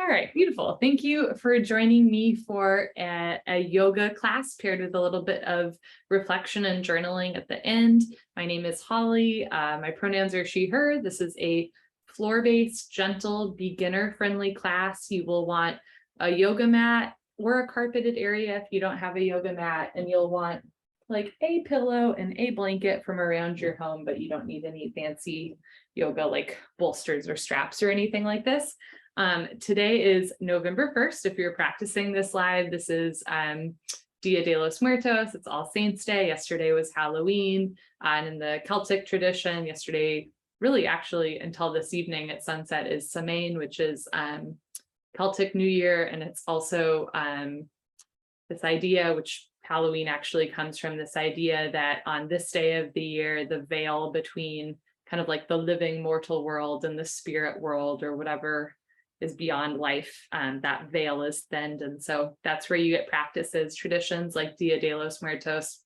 All right, beautiful. Thank you for joining me for a yoga class paired with a little bit of reflection and journaling at the end. My name is Holly. My pronouns are she, her. This is a floor-based, gentle, beginner-friendly class. You will want a yoga mat or a carpeted area if you don't have a yoga mat, and you'll want like a pillow and a blanket from around your home, but you don't need any fancy yoga like bolsters or straps or anything like this. Today is November 1st. If you're practicing this live, this is Dia de los Muertos. It's All Saints Day. Yesterday was Halloween. And in the Celtic tradition, yesterday, really actually until this evening at sunset, is Samhain, which is Celtic New Year. And it's also this idea, which Halloween actually comes from, this idea that on this day of the year, the veil between kind of like the living mortal world and the spirit world or whatever is beyond life, that veil is thinned. And so that's where you get practices, traditions like Dia de los Muertos,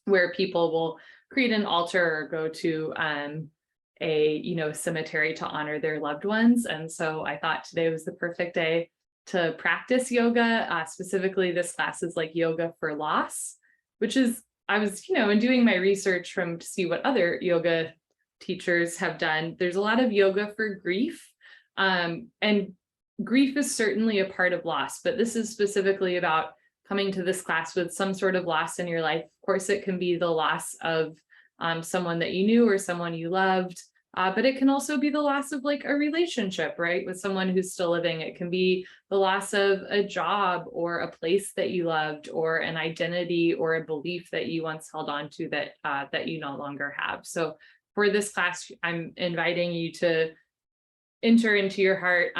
where people will create an altar or go to a cemetery to honor their loved ones. And so I thought today was the perfect day to practice yoga. Specifically, this class is like yoga for loss, which is, I was, in doing my research to see what other yoga teachers have done. There's a lot of yoga for grief. And grief is certainly a part of loss, but this is specifically about coming to this class with some sort of loss in your life. Of course, it can be the loss of someone that you knew or someone you loved, but it can also be the loss of like a relationship, right? With someone who's still living. It can be the loss of a job or a place that you loved or an identity or a belief that you once held on to that you no longer have. So for this class, I'm inviting you to enter into your heart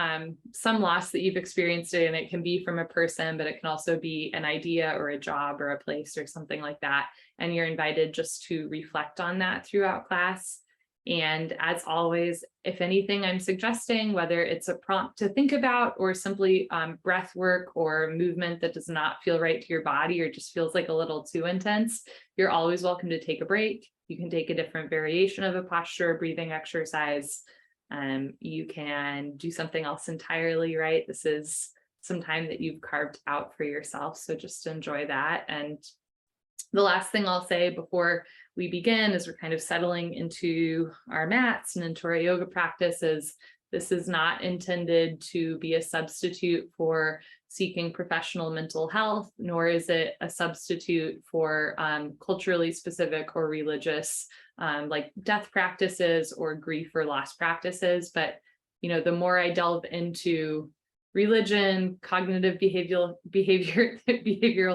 some loss that you've experienced, and it can be from a person, but it can also be an idea or a job or a place or something like that. And you're invited just to reflect on that throughout class. And as always, if anything I'm suggesting, whether it's a prompt to think about or simply breath work or movement that does not feel right to your body or just feels like a little too intense, you're always welcome to take a break. You can take a different variation of a posture or breathing exercise. You can do something else entirely, right? This is some time that you've carved out for yourself, so just enjoy that. And the last thing I'll say before we begin, as we're kind of settling into our mats and into our yoga practice, is this is not intended to be a substitute for seeking professional mental health, nor is it a substitute for culturally specific or religious like death practices or grief or loss practices. But the more I delve into religion, cognitive behavioral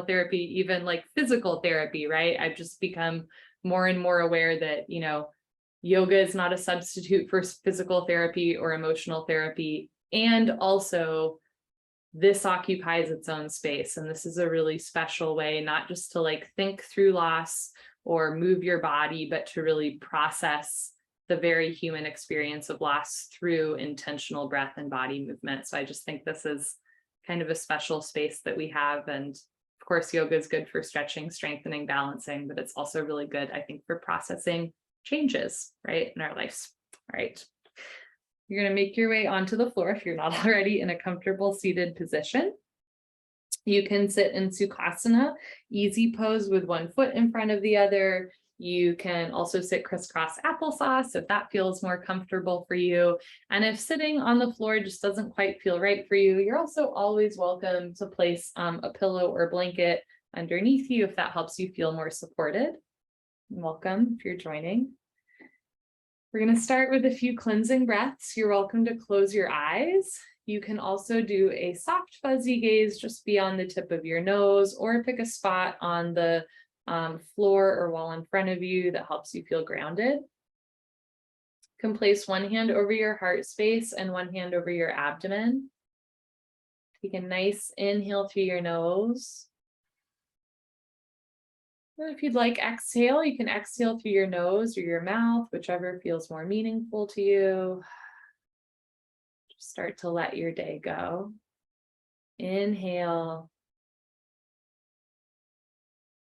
therapy, even like physical therapy, right? I've just become more and more aware that yoga is not a substitute for physical therapy or emotional therapy. And also this occupies its own space. And this is a really special way, not just to like think through loss or move your body, but to really process the very human experience of loss through intentional breath and body movement. So I just think this is kind of a special space that we have. And of course, yoga is good for stretching, strengthening, balancing, but it's also really good, I think, for processing changes, right, in our lives. All right. You're going to make your way onto the floor if you're not already in a comfortable seated position. You can sit in Sukhasana, easy pose with one foot in front of the other. You can also sit crisscross applesauce if that feels more comfortable for you. And if sitting on the floor just doesn't quite feel right for you, you're also always welcome to place a pillow or blanket underneath you if that helps you feel more supported. Welcome if you're joining. We're going to start with a few cleansing breaths. You're welcome to close your eyes. You can also do a soft fuzzy gaze just beyond the tip of your nose, or pick a spot on the floor or wall in front of you that helps you feel grounded. You can place one hand over your heart space and one hand over your abdomen. Take a nice inhale through your nose. And if you'd like exhale, you can exhale through your nose or your mouth, whichever feels more meaningful to you. Just start to let your day go. Inhale.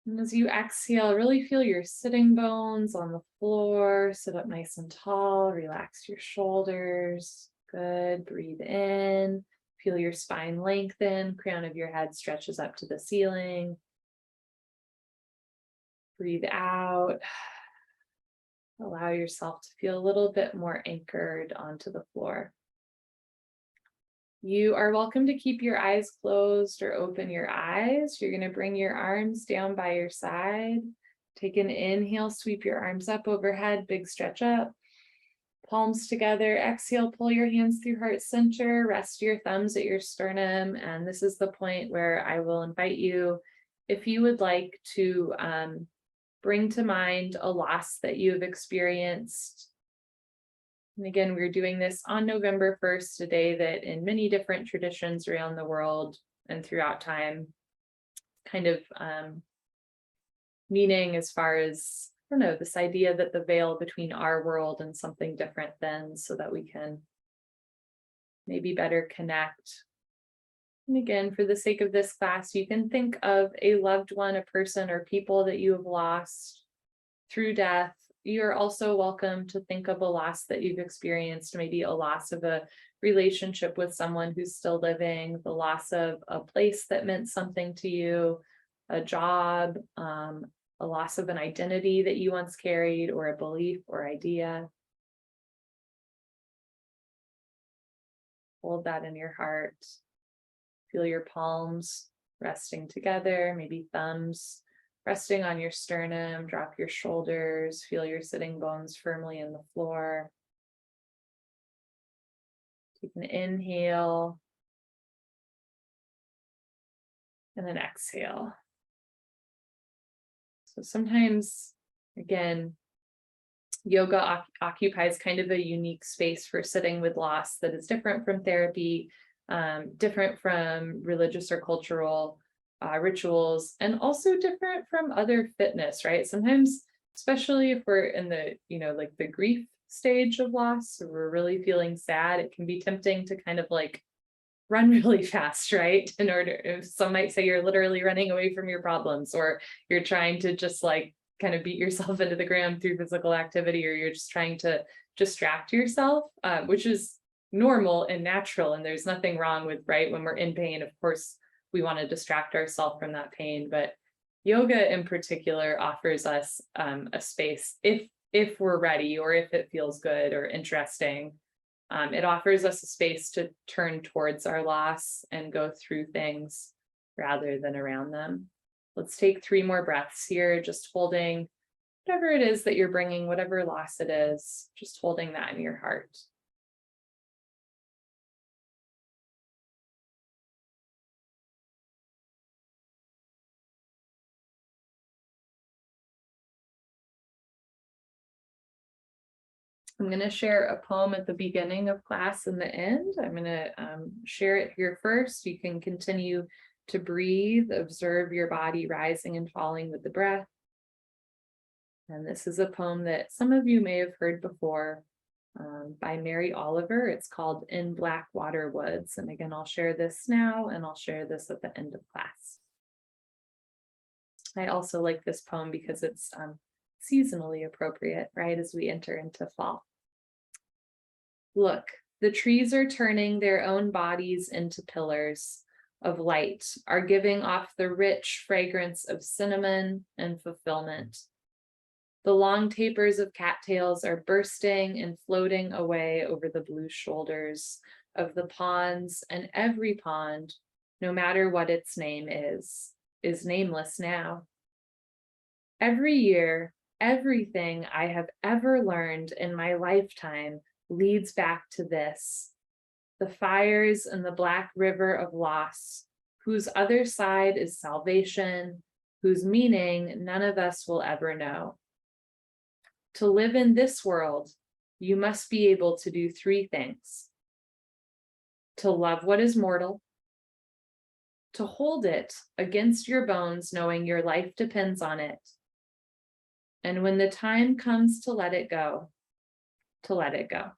And as you exhale, really feel your sitting bones on the floor. Sit up nice and tall. Relax your shoulders. Good. Breathe in. Feel your spine lengthen, crown of your head stretches up to the ceiling. Breathe out. Allow yourself to feel a little bit more anchored onto the floor. You are welcome to keep your eyes closed or open your eyes. You're going to bring your arms down by your side. Take an inhale, sweep your arms up overhead, big stretch up. Palms together. Exhale, pull your hands through heart center. Rest your thumbs at your sternum. And this is the point where I will invite you, if you would like to bring to mind a loss that you've experienced. And again, we're doing this on November 1st, a day that in many different traditions around the world and throughout time, kind of meaning as far as, I don't know, this idea that the veil between our world and something different then, so that we can maybe better connect. And again, for the sake of this class, you can think of a loved one, a person or people that you have lost through death. You're also welcome to think of a loss that you've experienced, maybe a loss of a relationship with someone who's still living, the loss of a place that meant something to you, a job, a loss of an identity that you once carried, or a belief or idea. Hold that in your heart. Feel your palms resting together, maybe thumbs resting on your sternum. Drop your shoulders, feel your sitting bones firmly in the floor. Take an inhale and an exhale. So sometimes, again, yoga occupies kind of a unique space for sitting with loss that is different from therapy, different from religious or cultural rituals, and also different from other fitness, right? Sometimes, especially if we're in the, like the grief stage of loss, or we're really feeling sad, it can be tempting to kind of like run really fast, right? Some might say you're literally running away from your problems, or you're trying to just like kind of beat yourself into the ground through physical activity, or you're just trying to distract yourself, which is normal and natural. And there's nothing wrong with, right? When we're in pain, of course, we want to distract ourselves from that pain. But yoga in particular offers us a space, if we're ready, or if it feels good or interesting. It offers us a space to turn towards our loss and go through things rather than around them. Let's take 3 more breaths here, just holding whatever it is that you're bringing, whatever loss it is, just holding that in your heart. I'm going to share a poem at the beginning of class and the end. I'm going to share it here first. You can continue to breathe, observe your body rising and falling with the breath. And this is a poem that some of you may have heard before, by Mary Oliver. It's called In Blackwater Woods. And again, I'll share this now, and I'll share this at the end of class. I also like this poem because it's seasonally appropriate, right, as we enter into fall. Look, the trees are turning their own bodies into pillars of light, are giving off the rich fragrance of cinnamon and fulfillment. The long tapers of cattails are bursting and floating away over the blue shoulders of the ponds, and every pond, no matter what its name is nameless now. Every year, everything I have ever learned in my lifetime leads back to this: the fires in the black river of loss, whose other side is salvation, whose meaning none of us will ever know. To live in this world, you must be able to do 3 things: to love what is mortal, to hold it against your bones, knowing your life depends on it, and when the time comes to let it go, to let it go.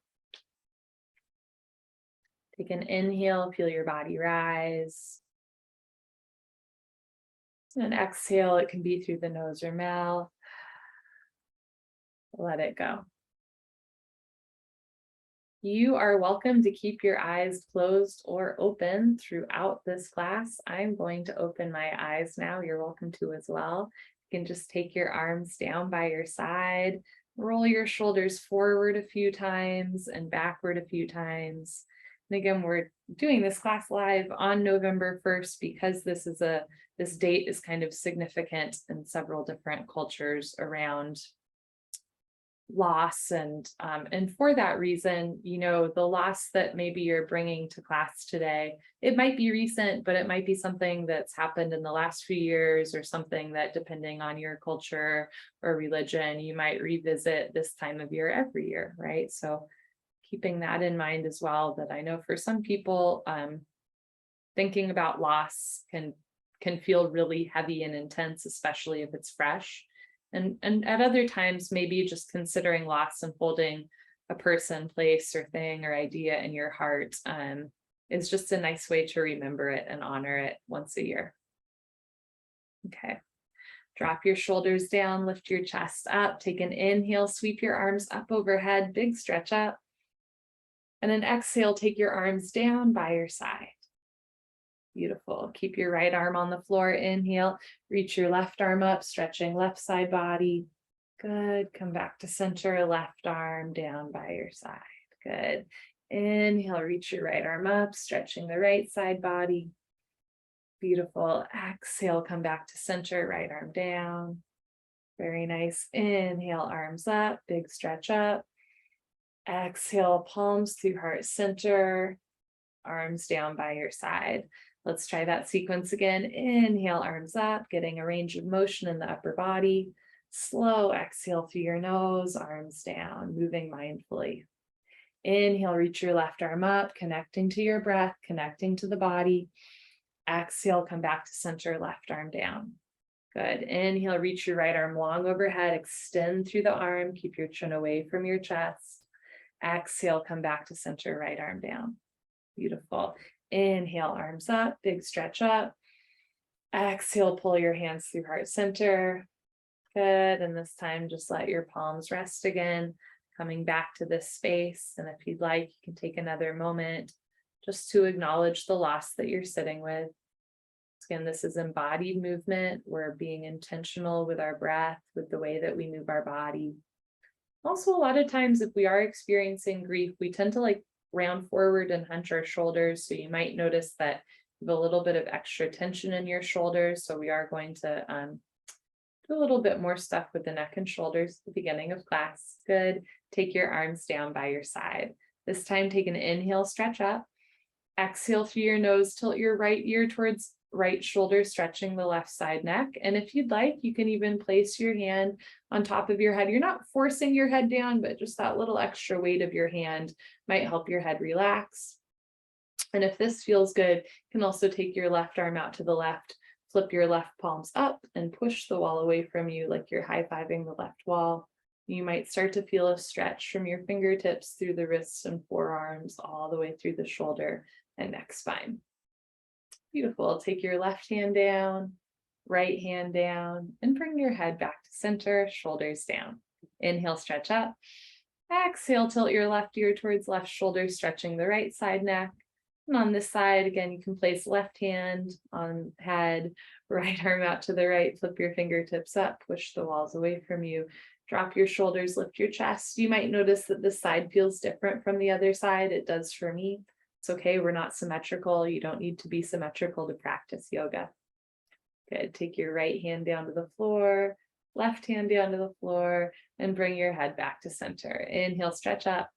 Take an inhale, feel your body rise. And exhale, it can be through the nose or mouth. Let it go. You are welcome to keep your eyes closed or open throughout this class. I'm going to open my eyes now. You're welcome to as well. You can just take your arms down by your side, roll your shoulders forward a few times and backward a few times. And again, we're doing this class live on November 1st because this date is kind of significant in several different cultures around loss, and for that reason, the loss that maybe you're bringing to class today, it might be recent, but it might be something that's happened in the last few years, or something that, depending on your culture or religion, you might revisit this time of year every year, right? So keeping that in mind as well, that I know for some people, thinking about loss can feel really heavy and intense, especially if it's fresh. And at other times, maybe just considering loss and holding a person, place, or thing or idea in your heart is just a nice way to remember it and honor it once a year. Okay. Drop your shoulders down, lift your chest up, take an inhale, sweep your arms up overhead, big stretch up. And an exhale, take your arms down by your side. Beautiful. Keep your right arm on the floor. Inhale, reach your left arm up, stretching left side body. Good. Come back to center, left arm down by your side. Good. Inhale, reach your right arm up, stretching the right side body. Beautiful. Exhale, come back to center, right arm down. Very nice. Inhale, arms up, big stretch up. Exhale, palms through heart center, arms down by your side. Let's try that sequence again. Inhale, arms up, getting a range of motion in the upper body. Slow exhale through your nose, arms down, moving mindfully. Inhale, reach your left arm up, connecting to your breath, connecting to the body. Exhale, come back to center, left arm down. Good. Inhale, reach your right arm long overhead, extend through the arm, keep your chin away from your chest. Exhale, come back to center, right arm down. Beautiful. Inhale, arms up, big stretch up. Exhale, pull your hands through heart center. Good. And this time, just let your palms rest again, coming back to this space. And if you'd like, you can take another moment just to acknowledge the loss that you're sitting with. Again, this is embodied movement. We're being intentional with our breath, with the way that we move our body. Also, a lot of times, if we are experiencing grief, we tend to round forward and hunch our shoulders. So you might notice that you have a little bit of extra tension in your shoulders. So we are going to do a little bit more stuff with the neck and shoulders at the beginning of class. Good. Take your arms down by your side. This time, take an inhale, stretch up. Exhale through your nose, tilt your right ear towards right shoulder, stretching the left side neck. And if you'd like, you can even place your hand on top of your head. You're not forcing your head down, but just that little extra weight of your hand might help your head relax. And if this feels good, you can also take your left arm out to the left, flip your left palms up and push the wall away from you like you're high-fiving the left wall. You might start to feel a stretch from your fingertips through the wrists and forearms, all the way through the shoulder and neck spine. Beautiful. Take your left hand down, right hand down, and bring your head back to center, shoulders down. Inhale, stretch up. Exhale, tilt your left ear towards left shoulder, stretching the right side neck. And on this side, again, you can place left hand on head, right arm out to the right, flip your fingertips up, push the walls away from you. Drop your shoulders, lift your chest. You might notice that this side feels different from the other side. It does for me. It's okay, we're not symmetrical. You don't need to be symmetrical to practice yoga. Good. Take your right hand down to the floor, left hand down to the floor, and bring your head back to center. Inhale, stretch up.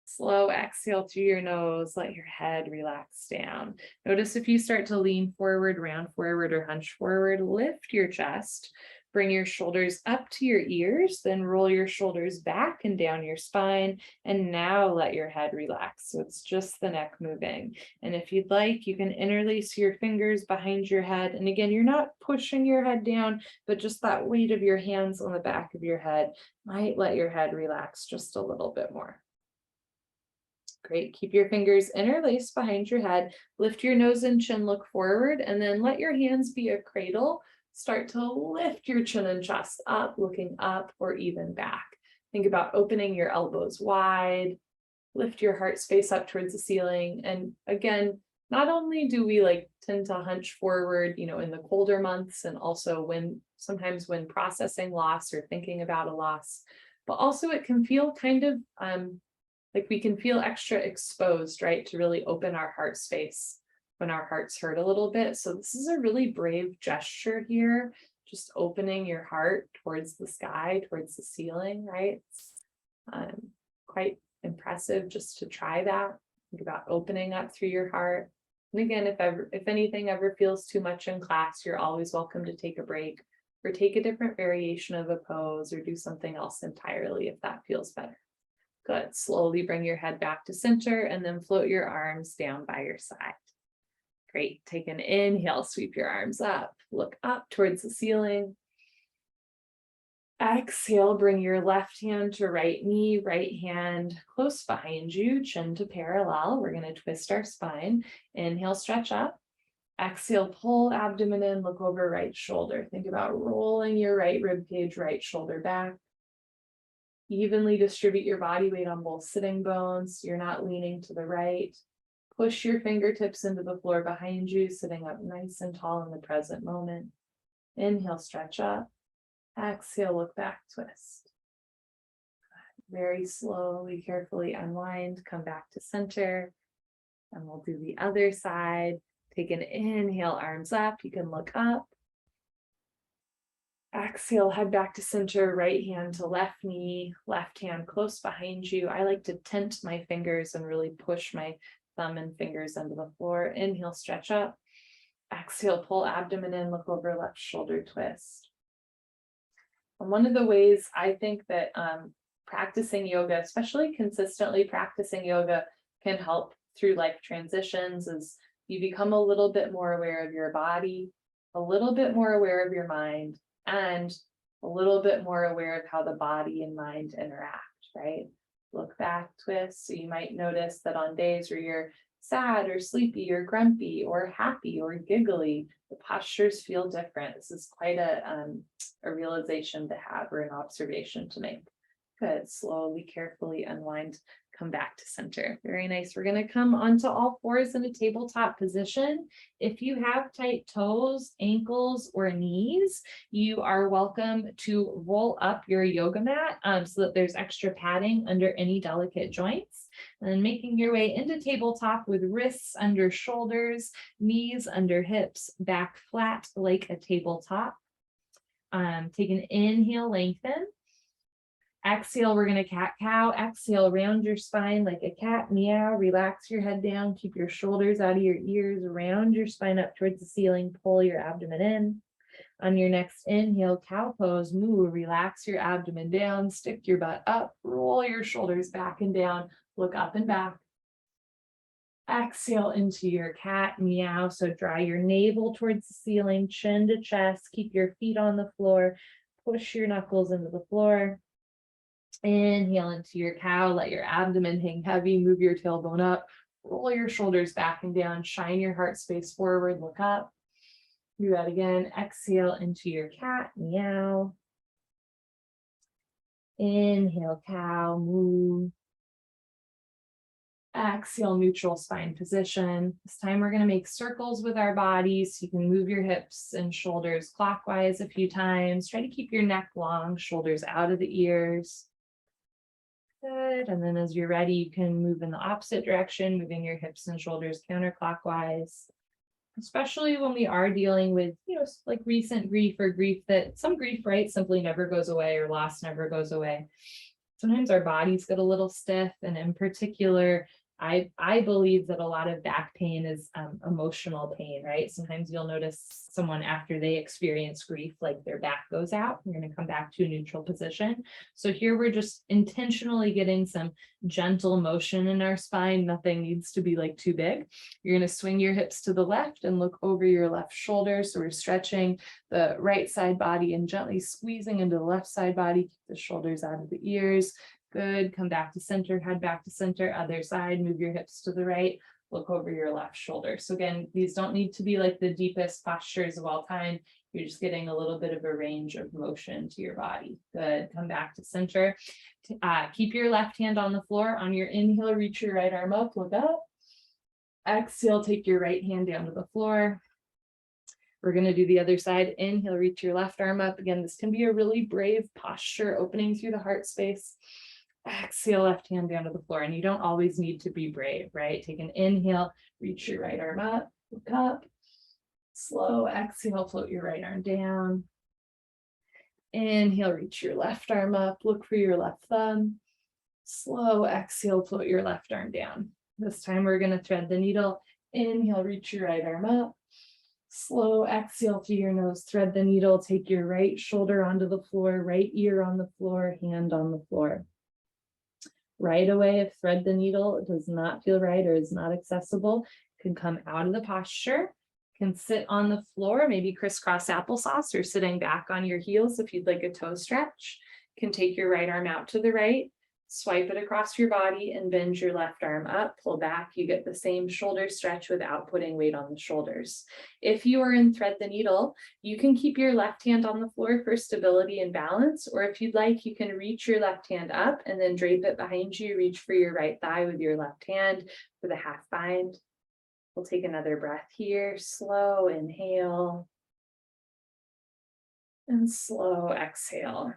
Slow exhale through your nose, let your head relax down. Notice if you start to lean forward, round forward, or hunch forward, lift your chest. Bring your shoulders up to your ears, then roll your shoulders back and down your spine, and now let your head relax. So it's just the neck moving. And if you'd like, you can interlace your fingers behind your head. And again, you're not pushing your head down, but just that weight of your hands on the back of your head might let your head relax just a little bit more. Great. Keep your fingers interlaced behind your head. Lift your nose and chin, look forward, and then let your hands be a cradle. Start to lift your chin and chest up, looking up or even back. Think about opening your elbows wide, Lift your heart space up towards the ceiling. And again, not only do we tend to hunch forward, in the colder months, and also sometimes when processing loss or thinking about a loss, but also it can feel kind of like we can feel extra exposed, right? To really open our heart space when our hearts hurt a little bit. So this is a really brave gesture here, just opening your heart towards the sky, towards the ceiling, right? It's quite impressive just to try that. Think about opening up through your heart. And again, if anything ever feels too much in class, you're always welcome to take a break or take a different variation of a pose or do something else entirely if that feels better. Good. Slowly bring your head back to center and then float your arms down by your side. Great. Take an inhale, sweep your arms up, look up towards the ceiling. Exhale, bring your left hand to right knee, right hand close behind you, chin to parallel. We're going to twist our spine. Inhale, stretch up. Exhale, pull abdomen in, look over right shoulder. Think about rolling your right rib cage, right shoulder back. Evenly distribute your body weight on both sitting bones. You're not leaning to the right. Push your fingertips into the floor behind you, sitting up nice and tall in the present moment. Inhale, stretch up. Exhale, look back, twist. Very slowly, carefully unwind, come back to center. And we'll do the other side. Take an inhale, arms up. You can look up. Exhale, head back to center, right hand to left knee, left hand close behind you. I like to tent my fingers and really push my thumb and fingers into the floor. Inhale, stretch up. Exhale, pull abdomen in, look over left shoulder, twist. And one of the ways I think that practicing yoga, especially consistently practicing yoga, can help through life transitions is you become a little bit more aware of your body, a little bit more aware of your mind, and a little bit more aware of how the body and mind interact, right? Look back, twist. So you might notice that on days where you're sad or sleepy or grumpy or happy or giggly, the postures feel different. This is quite a realization to have or an observation to make. Good. Slowly, carefully unwind, come back to center. Very nice. We're going to come onto all fours in a tabletop position. If you have tight toes, ankles, or knees, you are welcome to roll up your yoga mat so that there's extra padding under any delicate joints. And then making your way into tabletop with wrists under shoulders, knees under hips, back flat like a tabletop. Take an inhale, lengthen. Exhale, we're going to cat-cow. Exhale, round your spine like a cat, meow. Relax your head down. Keep your shoulders out of your ears. Round your spine up towards the ceiling. Pull your abdomen in. On your next inhale, cow pose, moo. Relax your abdomen down. Stick your butt up. Roll your shoulders back and down. Look up and back. Exhale into your cat, meow. So draw your navel towards the ceiling, chin to chest. Keep your feet on the floor. Push your knuckles into the floor. Inhale into your cow, let your abdomen hang heavy, move your tailbone up, roll your shoulders back and down, shine your heart space forward, look up. Do that again. Exhale into your cat, meow. Inhale, cow, moo. Exhale, neutral spine position. This time we're going to make circles with our bodies. You can move your hips and shoulders clockwise a few times. Try to keep your neck long, shoulders out of the ears. Good. And then as you're ready, you can move in the opposite direction, moving your hips and shoulders counterclockwise. Especially when we are dealing with, like recent grief or grief that some grief, right, simply never goes away or loss never goes away. Sometimes our bodies get a little stiff, and in particular, I believe that a lot of back pain is emotional pain, right? Sometimes you'll notice someone after they experience grief, like their back goes out. We're going to come back to a neutral position. So here we're just intentionally getting some gentle motion in our spine. Nothing needs to be too big. You're going to swing your hips to the left and look over your left shoulder. So we're stretching the right side body and gently squeezing into the left side body. Keep the shoulders out of the ears. Good. Come back to center, head back to center, other side, move your hips to the right, look over your left shoulder. So again, these don't need to be the deepest postures of all time. You're just getting a little bit of a range of motion to your body. Good. Come back to center. Keep your left hand on the floor. On your inhale, reach your right arm up, look up. Exhale, take your right hand down to the floor. We're going to do the other side. Inhale, reach your left arm up. Again, this can be a really brave posture, opening through the heart space. Exhale, left hand down to the floor. And you don't always need to be brave, right? Take an inhale, reach your right arm up, look up. Slow exhale, float your right arm down. Inhale, reach your left arm up, look for your left thumb. Slow exhale, float your left arm down. This time we're going to thread the needle. Inhale, reach your right arm up. Slow exhale through your nose, thread the needle, take your right shoulder onto the floor, right ear on the floor, hand on the floor. Right away, if thread the needle does not feel right or is not accessible, can come out of the posture, can sit on the floor, maybe crisscross applesauce or sitting back on your heels if you'd like a toe stretch. Can take your right arm out to the right, swipe it across your body and bend your left arm up, pull back. You get the same shoulder stretch without putting weight on the shoulders. If you are in thread the needle, you can keep your left hand on the floor for stability and balance, or if you'd like, you can reach your left hand up and then drape it behind you, reach for your right thigh with your left hand for the half bind. We'll take another breath here, slow inhale and slow exhale.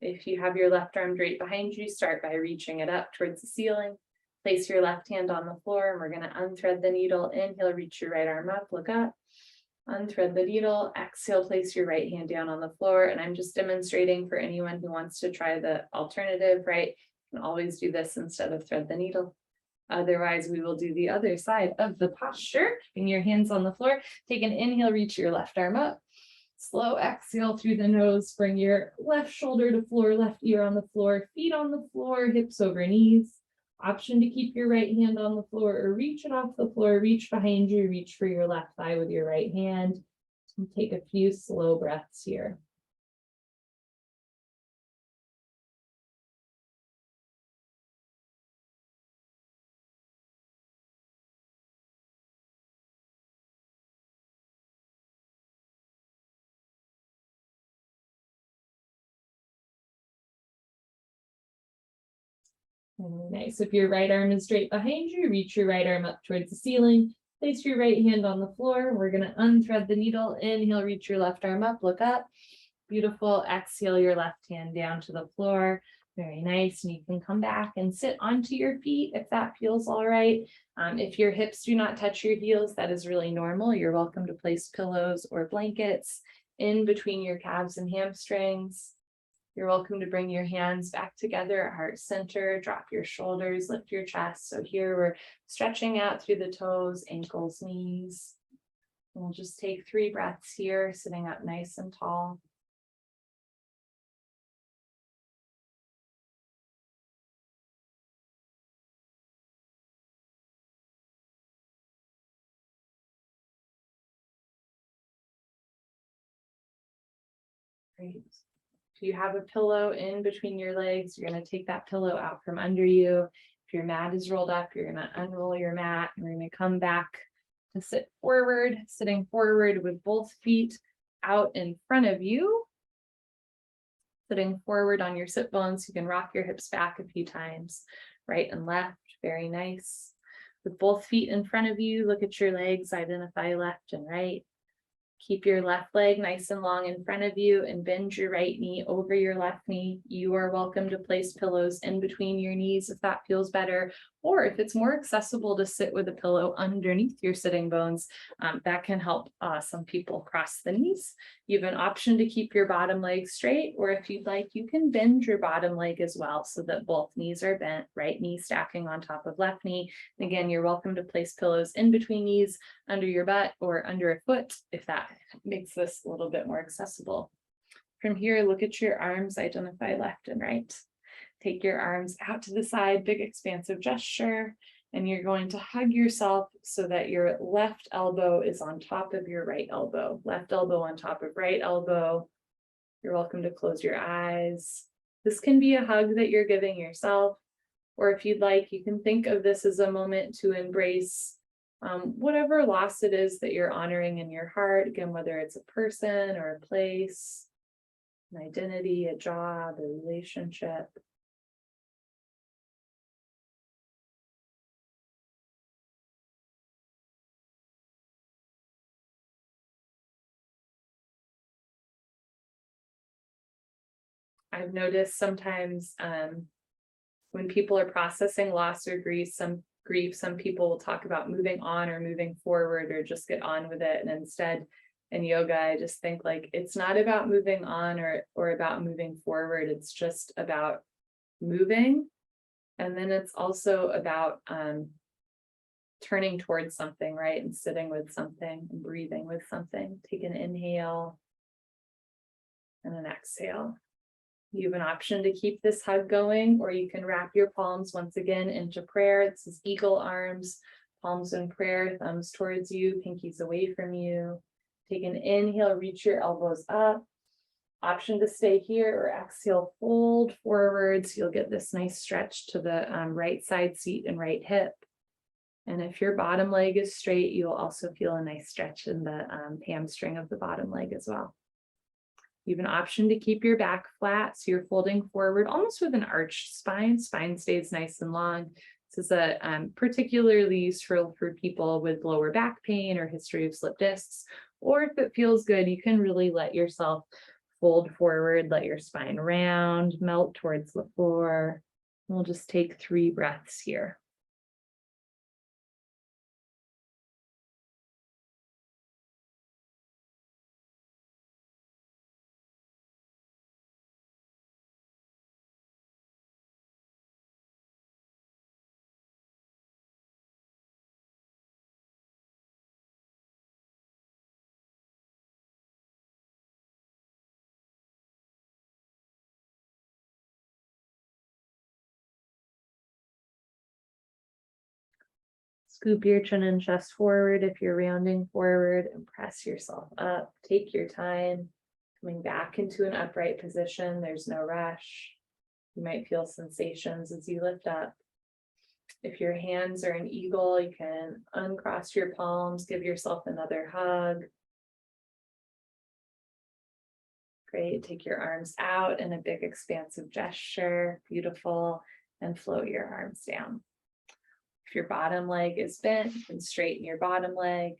If you have your left arm draped behind you, start by reaching it up towards the ceiling. Place your left hand on the floor and we're going to unthread the needle. Inhale, reach your right arm up, look up. Unthread the needle. Exhale, place your right hand down on the floor. And I'm just demonstrating for anyone who wants to try the alternative, right? You can always do this instead of thread the needle. Otherwise, we will do the other side of the posture. Keeping your hands on the floor. Take an inhale, reach your left arm up. Slow exhale through the nose, bring your left shoulder to floor, left ear on the floor, feet on the floor, hips over knees. Option to keep your right hand on the floor or reach it off the floor, reach behind you, reach for your left thigh with your right hand. And take a few slow breaths here. Nice. If your right arm is straight behind you, reach your right arm up towards the ceiling. Place your right hand on the floor. We're going to unthread the needle. Inhale, reach your left arm up, look up. Beautiful. Exhale your left hand down to the floor. Very nice. And you can come back and sit onto your feet if that feels all right. If your hips do not touch your heels, that is really normal. You're welcome to place pillows or blankets in between your calves and hamstrings. You're welcome to bring your hands back together at heart center, drop your shoulders, lift your chest. So here we're stretching out through the toes, ankles, knees. And we'll just take 3 breaths here, sitting up nice and tall. Great. If you have a pillow in between your legs, you're going to take that pillow out from under you. If your mat is rolled up, you're going to unroll your mat and we're going to come back to sit forward, sitting forward with both feet out in front of you. Sitting forward on your sit bones, you can rock your hips back a few times, right and left. Very nice. With both feet in front of you, look at your legs, identify left and right. Keep your left leg nice and long in front of you and bend your right knee over your left knee. You are welcome to place pillows in between your knees if that feels better, or if it's more accessible to sit with a pillow underneath your sitting bones, that can help some people cross the knees. You have an option to keep your bottom leg straight, or if you'd like, you can bend your bottom leg as well so that both knees are bent, right knee stacking on top of left knee. And again, you're welcome to place pillows in between knees, under your butt, or under a foot if that makes this a little bit more accessible. From here, look at your arms, identify left and right. Take your arms out to the side, big expansive gesture, and you're going to hug yourself so that your left elbow is on top of your right elbow. Left elbow on top of right elbow. You're welcome to close your eyes. This can be a hug that you're giving yourself, or if you'd like, you can think of this as a moment to embrace Whatever loss it is that you're honoring in your heart, again, whether it's a person or a place, an identity, a job, a relationship. I've noticed sometimes when people are processing loss or some people will talk about moving on or moving forward or just get on with it. And instead, in yoga, I just think like it's not about moving on or about moving forward. It's just about moving. And then it's also about turning towards something, right? And sitting with something and breathing with something. Take an inhale and an exhale. You have an option to keep this hug going, or you can wrap your palms once again into prayer. This is eagle arms, palms in prayer, thumbs towards you, pinkies away from you. Take an inhale, reach your elbows up. Option to stay here, or exhale, fold forward. So you'll get this nice stretch to the right side seat and right hip. And if your bottom leg is straight, you'll also feel a nice stretch in the hamstring of the bottom leg as well. You have an option to keep your back flat, so you're folding forward almost with an arched spine. Spine stays nice and long. This is a particularly useful for people with lower back pain or history of slip discs. Or if it feels good, you can really let yourself fold forward, let your spine round, melt towards the floor. We'll just take 3 breaths here. Scoop your chin and chest forward if you're rounding forward, and press yourself up. Take your time coming back into an upright position. There's no rush. You might feel sensations as you lift up. If your hands are an eagle, you can uncross your palms, give yourself another hug. Great. Take your arms out in a big expansive gesture. Beautiful. And float your arms down. If your bottom leg is bent, you can straighten your bottom leg,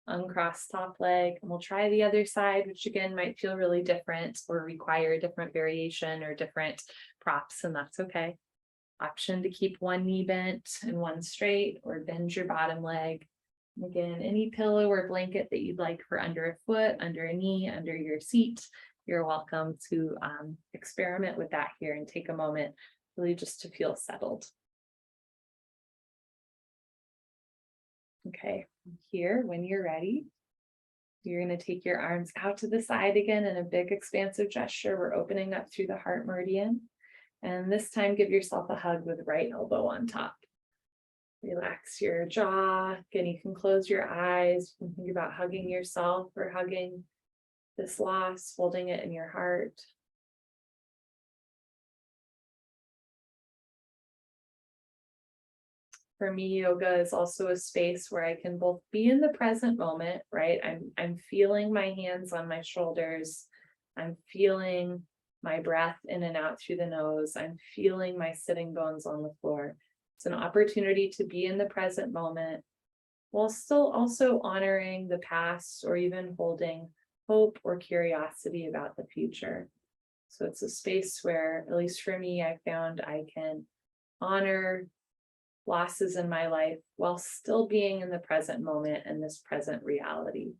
uncross top leg, and we'll try the other side, which again might feel really different or require a different variation or different props, and that's okay. Option to keep one knee bent and one straight, or bend your bottom leg. And again, any pillow or blanket that you'd like for under a foot, under a knee, under your seat, you're welcome to experiment with that here and take a moment really just to feel settled. Okay, here, when you're ready, you're going to take your arms out to the side again in a big expansive gesture. We're opening up through the heart meridian. And this time, give yourself a hug with right elbow on top. Relax your jaw. Again, you can close your eyes. You can think about hugging yourself or hugging this loss, holding it in your heart. For me, yoga is also a space where I can both be in the present moment, right? I'm feeling my hands on my shoulders. I'm feeling my breath in and out through the nose. I'm feeling my sitting bones on the floor. It's an opportunity to be in the present moment while still also honoring the past or even holding hope or curiosity about the future. So it's a space where, at least for me, I found I can honor losses in my life while still being in the present moment and this present reality.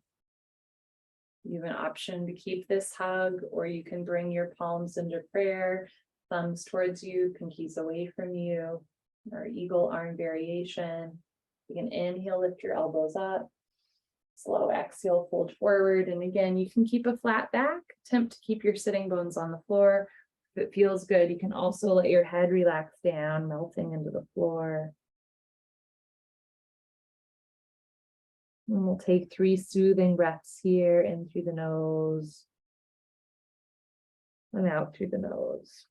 You have an option to keep this hug, or you can bring your palms into prayer, thumbs towards you, pinkies away from you, or eagle arm variation. You can inhale, lift your elbows up. Slow exhale, fold forward. And again, you can keep a flat back. Attempt to keep your sitting bones on the floor. If it feels good, you can also let your head relax down, melting into the floor. And we'll take 3 soothing breaths here, in through the nose and out through the nose.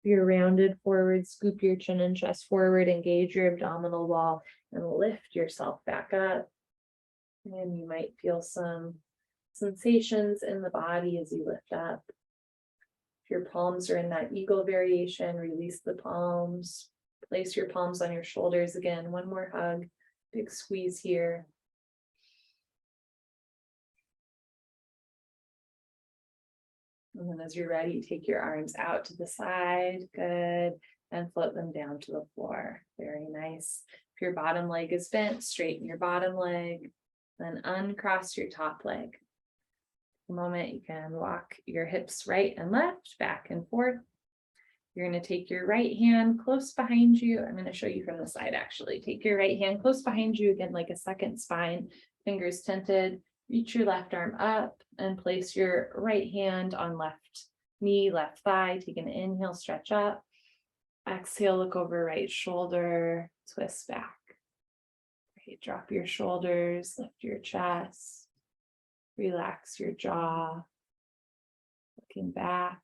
you're rounded forward, scoop your chin and chest forward, engage your abdominal wall, and lift yourself back up. And you might feel some sensations in the body as you lift up. If your palms are in that eagle variation, release the palms. Place your palms on your shoulders again. One more hug. Big squeeze here. And then as you're ready, take your arms out to the side. Good. And float them down to the floor. Very nice. If your bottom leg is bent, straighten your bottom leg. Then uncross your top leg. A moment, you can walk your hips right and left, back and forth. You're going to take your right hand close behind you. I'm going to show you from the side, actually. Take your right hand close behind you, again, like a second spine, fingers tented. Reach your left arm up and place your right hand on left knee, left thigh. Take an inhale, stretch up. Exhale, look over right shoulder, twist back. Great. Drop your shoulders, lift your chest, relax your jaw, looking back.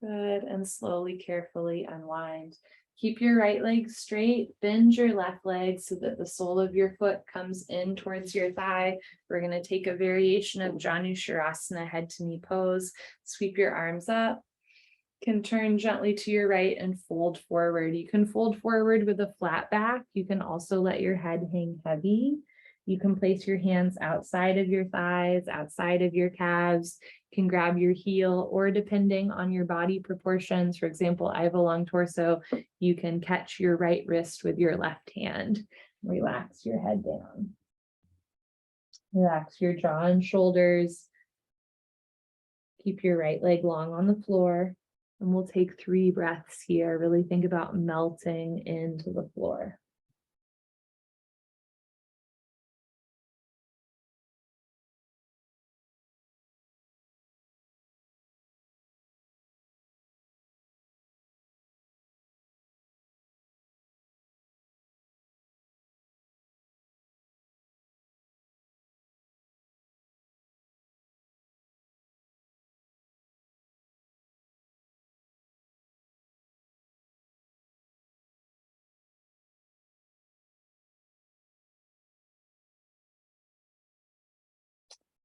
Good, and slowly, carefully unwind. Keep your right leg straight, bend your left leg so that the sole of your foot comes in towards your thigh. We're going to take a variation of Janushirasana, head to knee pose. Sweep your arms up. Can turn gently to your right and fold forward. You can fold forward with a flat back. You can also let your head hang heavy. You can place your hands outside of your thighs, outside of your calves. You can grab your heel, or depending on your body proportions, for example, I have a long torso, you can catch your right wrist with your left hand. Relax your head down. Relax your jaw and shoulders. Keep your right leg long on the floor. And we'll take 3 breaths here. Really think about melting into the floor.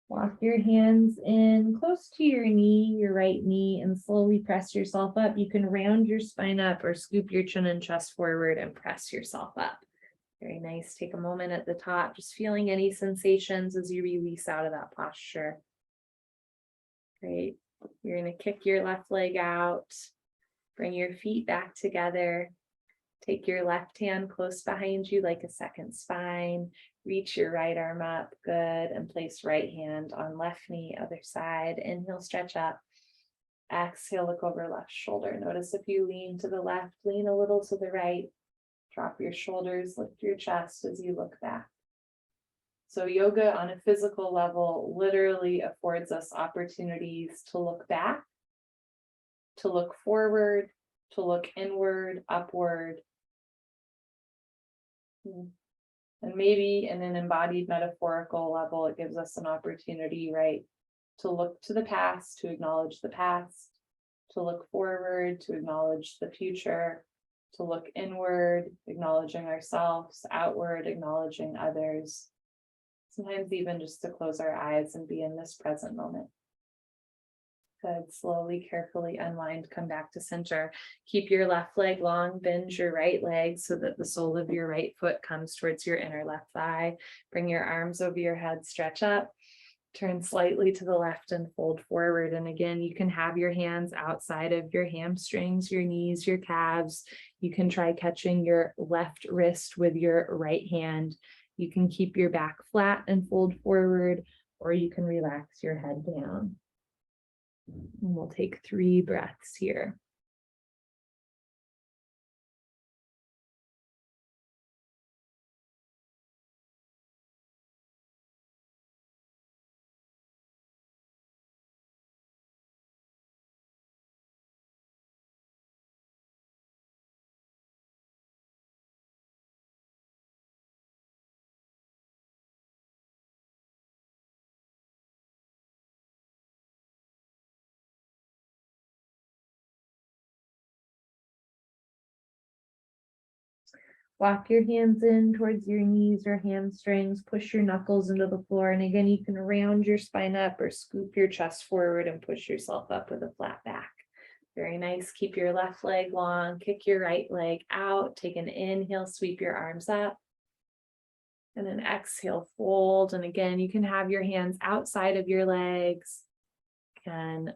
Walk your hands in close to your knee, your right knee, and slowly press yourself up. You can round your spine up or scoop your chin and chest forward and press yourself up. Very nice. Take a moment at the top, just feeling any sensations as you release out of that posture. Great. You're going to kick your left leg out. Bring your feet back together. Take your left hand close behind you like a second spine. Reach your right arm up. Good. And place right hand on left knee, other side. Inhale, stretch up. Exhale, look over left shoulder. Notice if you lean to the left, lean a little to the right. Drop your shoulders, lift your chest as you look back. So yoga on a physical level literally affords us opportunities to look back, to look forward, to look inward, upward. And maybe in an embodied metaphorical level, it gives us an opportunity, right, to look to the past, to acknowledge the past, to look forward, to acknowledge the future, to look inward, acknowledging ourselves, outward, acknowledging others. Sometimes even just to close our eyes and be in this present moment. Good. Slowly, carefully unwind, come back to center. Keep your left leg long, bend your right leg so that the sole of your right foot comes towards your inner left thigh. Bring your arms over your head, stretch up, turn slightly to the left and fold forward. And again, you can have your hands outside of your hamstrings, your knees, your calves. You can try catching your left wrist with your right hand. You can keep your back flat and fold forward, or you can relax your head down. And we'll take 3 breaths here. Walk your hands in towards your knees or hamstrings, push your knuckles into the floor. And again, you can round your spine up or scoop your chest forward and push yourself up with a flat back. Very nice. Keep your left leg long, kick your right leg out, take an inhale, sweep your arms up. And an exhale, fold. And again, you can have your hands outside of your legs, can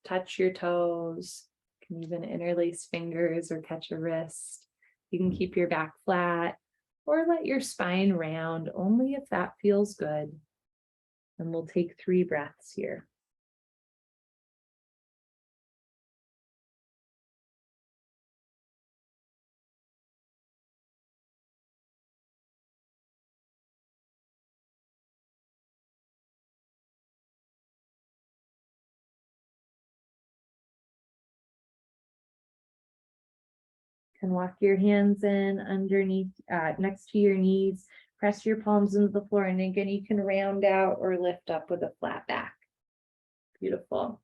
touch your toes, can even interlace fingers or catch a wrist. You can keep your back flat or let your spine round only if that feels good. And we'll take 3 breaths here. And walk your hands in underneath, next to your knees, press your palms into the floor. And again, you can round out or lift up with a flat back. Beautiful.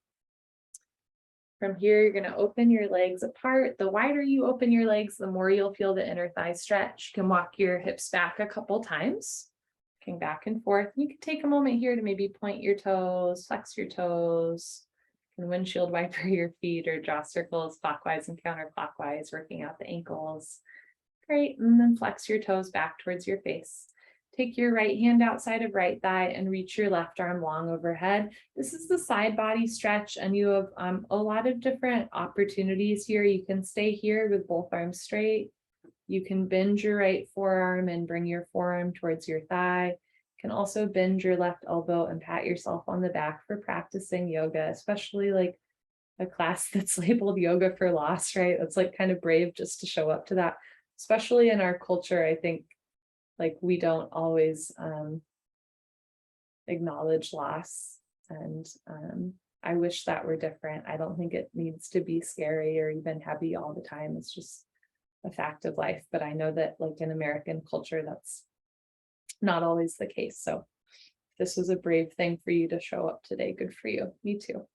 From here, you're going to open your legs apart. The wider you open your legs, the more you'll feel the inner thigh stretch. You can walk your hips back a couple times, looking back and forth. You can take a moment here to maybe point your toes, flex your toes, and windshield wiper your feet or draw circles clockwise and counterclockwise, working out the ankles. Great, and then flex your toes back towards your face. Take your right hand outside of right thigh and reach your left arm long overhead. This is the side body stretch, and you have a lot of different opportunities here. You can stay here with both arms straight. You can bend your right forearm and bring your forearm towards your thigh. You can also bend your left elbow and pat yourself on the back for practicing yoga, especially like a class that's labeled yoga for loss, right? It's like kind of brave just to show up to that, especially in our culture. I think like we don't always acknowledge loss, and I wish that were different. I don't think it needs to be scary or even heavy all the time. It's just a fact of life. But I know that like in American culture, that's not always the case. So this was a brave thing for you to show up today. Good for you. Me too.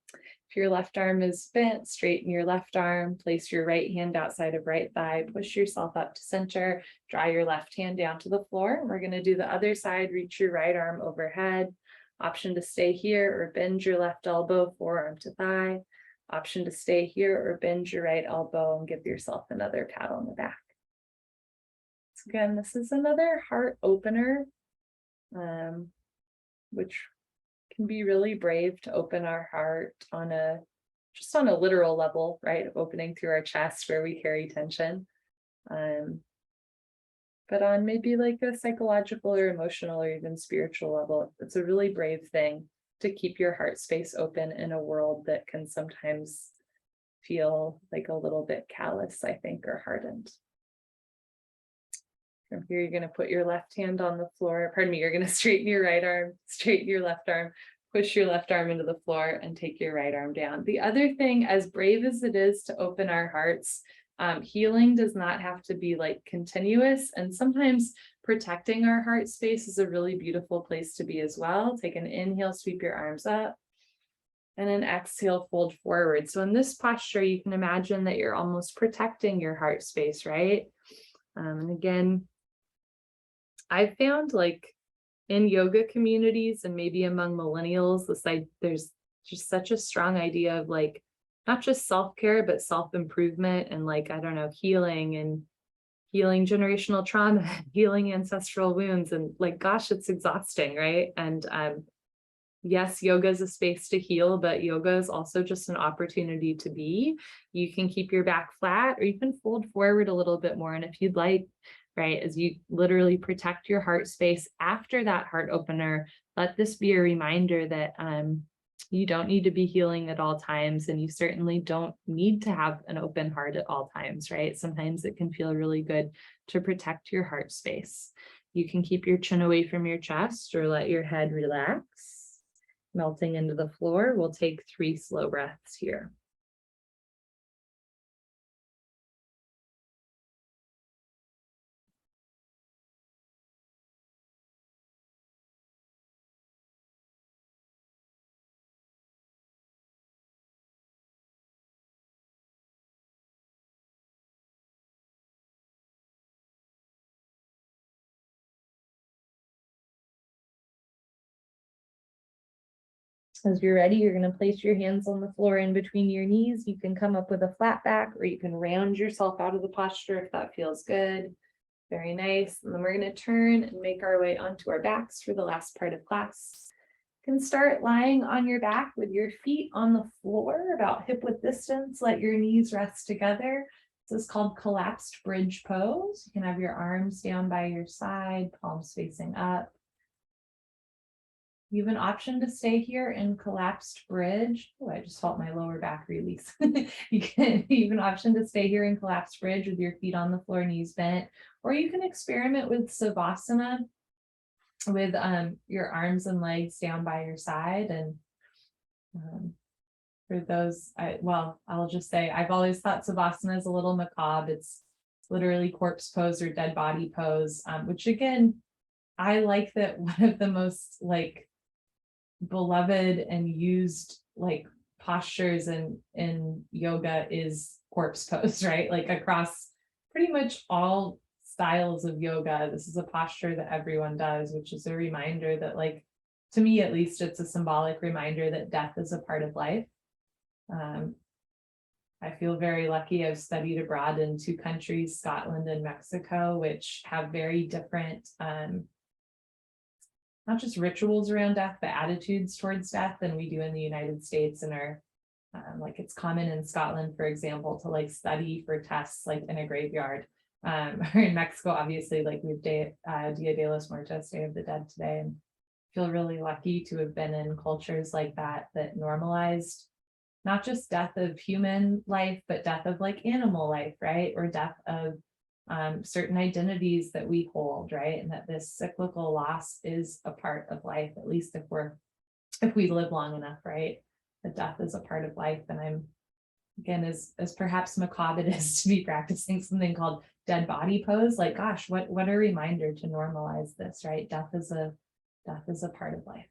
If your left arm is bent, straighten your left arm, place your right hand outside of right thigh, push yourself up to center, draw your left hand down to the floor. We're going to do the other side, reach your right arm overhead. Option to stay here or bend your left elbow, forearm to thigh. Option to stay here or bend your right elbow and give yourself another pat on the back. So again, this is another heart opener, which can be really brave to open our heart on a literal level, right? Opening through our chest where we carry tension. But on maybe like a psychological or emotional or even spiritual level, it's a really brave thing to keep your heart space open in a world that can sometimes feel like a little bit callous, I think, or hardened. From here, you're going to put your left hand on the floor. Pardon me, you're going to straighten your right arm, straighten your left arm, push your left arm into the floor and take your right arm down. The other thing, as brave as it is to open our hearts, healing does not have to be like continuous. And sometimes protecting our heart space is a really beautiful place to be as well. Take an inhale, sweep your arms up. And an exhale, fold forward. So in this posture, you can imagine that you're almost protecting your heart space, right? And again, I've found like in yoga communities and maybe among millennials, there's just such a strong idea of like, not just self-care, but self-improvement and like, I don't know, healing generational trauma, healing ancestral wounds. And like, gosh, it's exhausting, right? And yes, yoga is a space to heal, but yoga is also just an opportunity to be. You can keep your back flat or you can fold forward a little bit more. And if you'd like, right, as you literally protect your heart space after that heart opener, let this be a reminder that you don't need to be healing at all times. And you certainly don't need to have an open heart at all times, right? Sometimes it can feel really good to protect your heart space. You can keep your chin away from your chest or let your head relax. Melting into the floor. We'll take 3 slow breaths here. As you're ready, you're going to place your hands on the floor in between your knees. You can come up with a flat back, or you can round yourself out of the posture if that feels good. Very nice. And then we're going to turn and make our way onto our backs for the last part of class. You can start lying on your back with your feet on the floor, about hip width distance. Let your knees rest together. This is called collapsed bridge pose. You can have your arms down by your side, palms facing up. You have an option to stay here in collapsed bridge. Oh, I just felt my lower back release. You have an option to stay here in collapsed bridge with your feet on the floor, knees bent, or you can experiment with Savasana with your arms and legs down by your side. And for those, I'll just say, I've always thought Savasana is a little macabre. It's literally corpse pose or dead body pose, which again, I like that one of the most beloved and used postures in yoga is corpse pose, right? Across pretty much all styles of yoga, this is a posture that everyone does, which is a reminder that, to me at least, it's a symbolic reminder that death is a part of life. I feel very lucky. I've studied abroad in 2 countries, Scotland and Mexico, which have very different not just rituals around death, but attitudes towards death than we do in the United States. And are it's common in Scotland, for example, to study for tests in a graveyard. Or in Mexico, obviously, we have Dia de los Muertos, Day of the Dead today, and feel really lucky to have been in cultures like that normalized not just death of human life, but death of like animal life, right? Or death of certain identities that we hold, right? And that this cyclical loss is a part of life, at least if we live long enough, right? That death is a part of life. And I'm, again, as perhaps macabre it is to be practicing something called dead body pose, like, gosh, what a reminder to normalize this, right? Death is a part of life.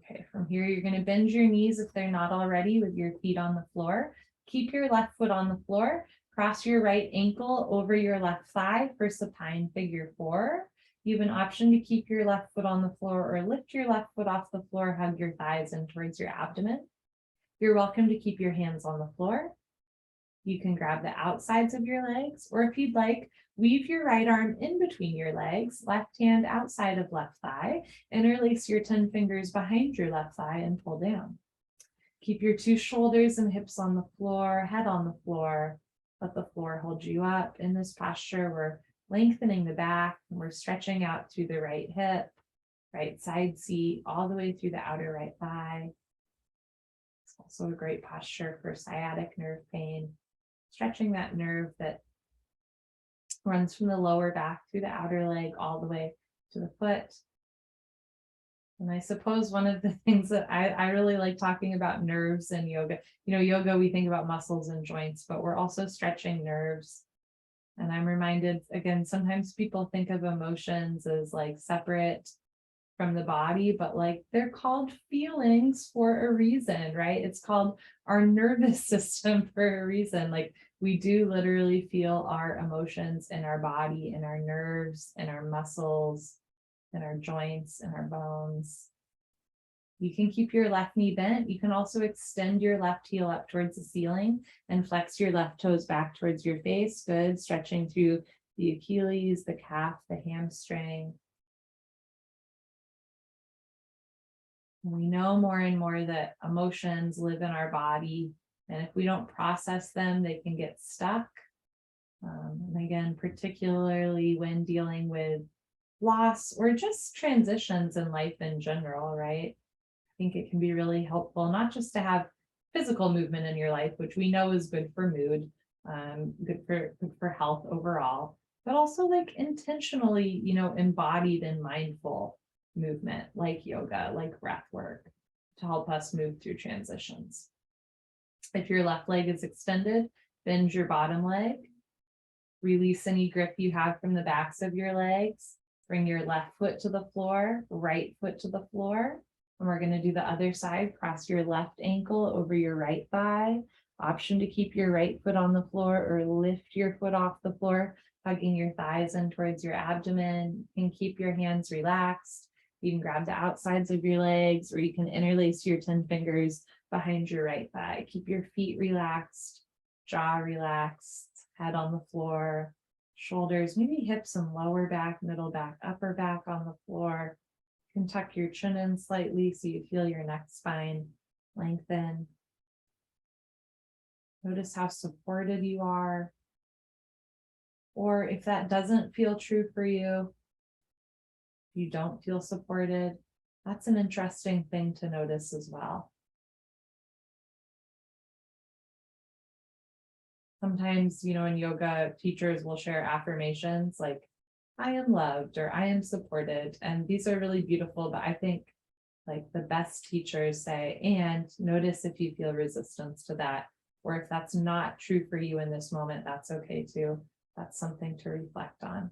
Okay, from here, you're going to bend your knees if they're not already with your feet on the floor. Keep your left foot on the floor. Cross your right ankle over your left thigh for supine figure 4. You have an option to keep your left foot on the floor or lift your left foot off the floor, hug your thighs in towards your abdomen. You're welcome to keep your hands on the floor. You can grab the outsides of your legs, or if you'd like, weave your right arm in between your legs, left hand outside of left thigh, interlace your 10 fingers behind your left thigh and pull down. Keep your 2 shoulders and hips on the floor, head on the floor. Let the floor hold you up. In this posture, we're lengthening the back, and we're stretching out through the right hip, right side seat, all the way through the outer right thigh. It's also a great posture for sciatic nerve pain, stretching that nerve that runs from the lower back through the outer leg all the way to the foot. And I suppose one of the things that I really like talking about nerves in yoga, yoga, we think about muscles and joints, but we're also stretching nerves. And I'm reminded, again, sometimes people think of emotions as separate from the body, but they're called feelings for a reason, right? It's called our nervous system for a reason. We do literally feel our emotions in our body, in our nerves, in our muscles, in our joints, and our bones. You can keep your left knee bent. You can also extend your left heel up towards the ceiling and flex your left toes back towards your face. Good. Stretching through the Achilles, the calf, the hamstring. We know more and more that emotions live in our body, and if we don't process them, they can get stuck. And again, particularly when dealing with loss or just transitions in life in general, right? I think it can be really helpful not just to have physical movement in your life, which we know is good for mood, good for health overall, but also intentionally, embodied and mindful movement like yoga, like breath work, to help us move through transitions. If your left leg is extended, bend your bottom leg. Release any grip you have from the backs of your legs. Bring your left foot to the floor, right foot to the floor. And we're going to do the other side. Cross your left ankle over your right thigh. Option to keep your right foot on the floor or lift your foot off the floor, hugging your thighs in towards your abdomen, and keep your hands relaxed. You can grab the outsides of your legs, or you can interlace your 10 fingers behind your right thigh. Keep your feet relaxed, jaw relaxed, head on the floor, shoulders, maybe hips and lower back, middle back, upper back on the floor. You can tuck your chin in slightly so you feel your neck spine lengthen. Notice how supported you are. Or if that doesn't feel true for you, you don't feel supported, that's an interesting thing to notice as well. Sometimes, in yoga, teachers will share affirmations like, I am loved or I am supported. And these are really beautiful, but I think like the best teachers say, and notice if you feel resistance to that, or if that's not true for you in this moment, that's okay too. That's something to reflect on.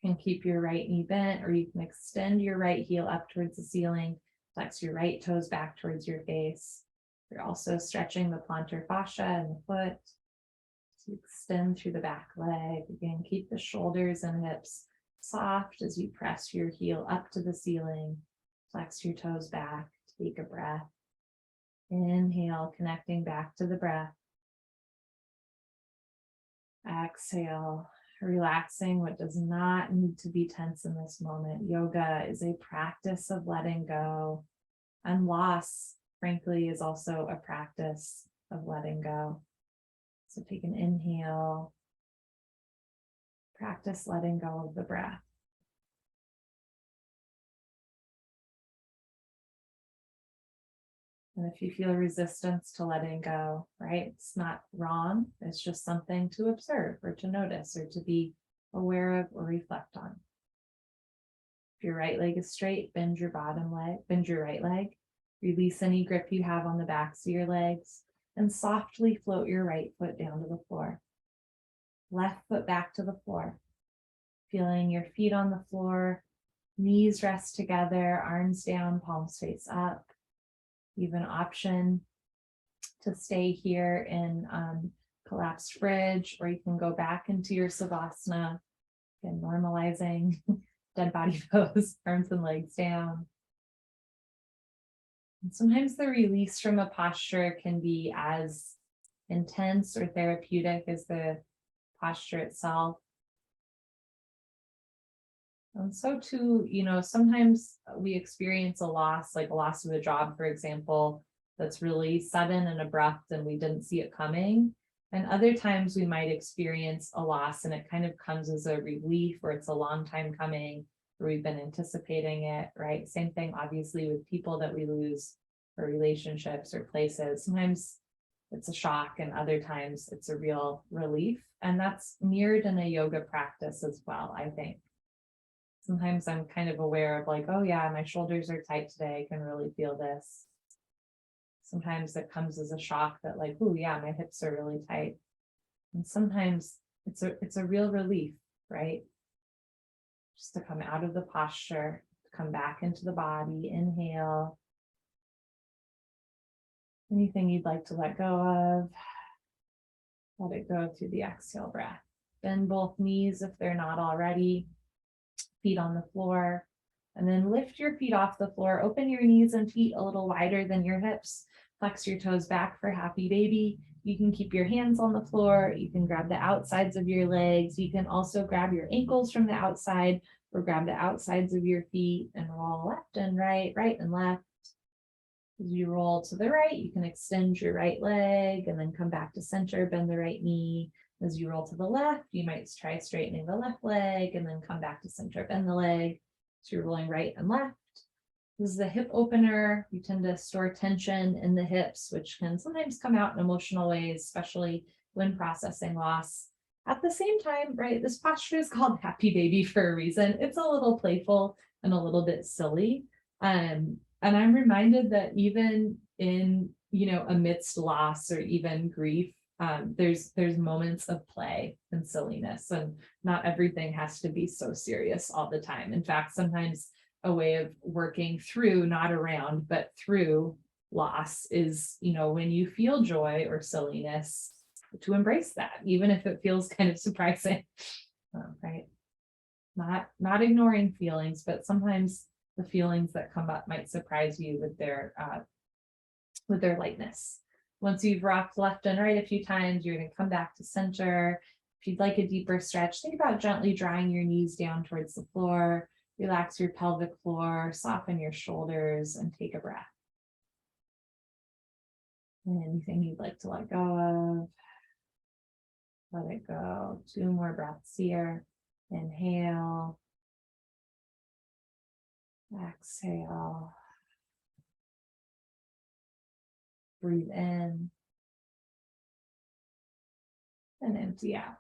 You can keep your right knee bent, or you can extend your right heel up towards the ceiling, flex your right toes back towards your face. You're also stretching the plantar fascia in the foot. So extend through the back leg. Again, keep the shoulders and hips soft as you press your heel up to the ceiling. Flex your toes back. Take a breath. Inhale, connecting back to the breath. Exhale, relaxing what does not need to be tense in this moment. Yoga is a practice of letting go, and loss, frankly, is also a practice of letting go. So take an inhale, practice letting go of the breath. And if you feel resistance to letting go, right, it's not wrong. It's just something to observe or to notice or to be aware of or reflect on. If your right leg is straight, bend your right leg. Release any grip you have on the backs of your legs and softly float your right foot down to the floor. Left foot back to the floor. Feeling your feet on the floor, knees rest together, arms down, palms face up. You have an option to stay here in collapsed bridge, or you can go back into your savasana and normalizing dead body pose, arms and legs down. And sometimes the release from a posture can be as intense or therapeutic as the posture itself. And so too, sometimes we experience a loss, like a loss of a job, for example, that's really sudden and abrupt and we didn't see it coming. And other times we might experience a loss and it kind of comes as a relief, or it's a long time coming, or we've been anticipating it, right? Same thing, obviously, with people that we lose, or relationships or places. Sometimes it's a shock and other times it's a real relief. And that's mirrored in a yoga practice as well, I think. Sometimes I'm kind of aware of like, oh yeah, my shoulders are tight today. I can really feel this. Sometimes it comes as a shock that like, oh yeah, my hips are really tight. And sometimes it's a real relief, right? Just to come out of the posture, come back into the body, inhale. Anything you'd like to let go of, let it go through the exhale breath. Bend both knees if they're not already. Feet on the floor, and then lift your feet off the floor. Open your knees and feet a little wider than your hips. Flex your toes back for happy baby. You can keep your hands on the floor. You can grab the outsides of your legs. You can also grab your ankles from the outside, or grab the outsides of your feet and roll left and right, right and left. As you roll to the right, you can extend your right leg and then come back to center, bend the right knee. As you roll to the left, you might try straightening the left leg and then come back to center, bend the leg. So you're rolling right and left. This is the hip opener. You tend to store tension in the hips, which can sometimes come out in emotional ways, especially when processing loss. At the same time, right, this posture is called happy baby for a reason. It's a little playful and a little bit silly. And I'm reminded that even in, amidst loss or even grief, there's moments of play and silliness, and not everything has to be so serious all the time. In fact, sometimes a way of working through, not around, but through loss is, when you feel joy or silliness, to embrace that, even if it feels kind of surprising, right? Not ignoring feelings, but sometimes the feelings that come up might surprise you with their lightness. Once you've rocked left and right a few times, you're going to come back to center. If you'd like a deeper stretch, think about gently drawing your knees down towards the floor. Relax your pelvic floor, soften your shoulders, and take a breath. And anything you'd like to let go of, let it go. 2 more breaths here. Inhale. Exhale. Breathe in. And empty out.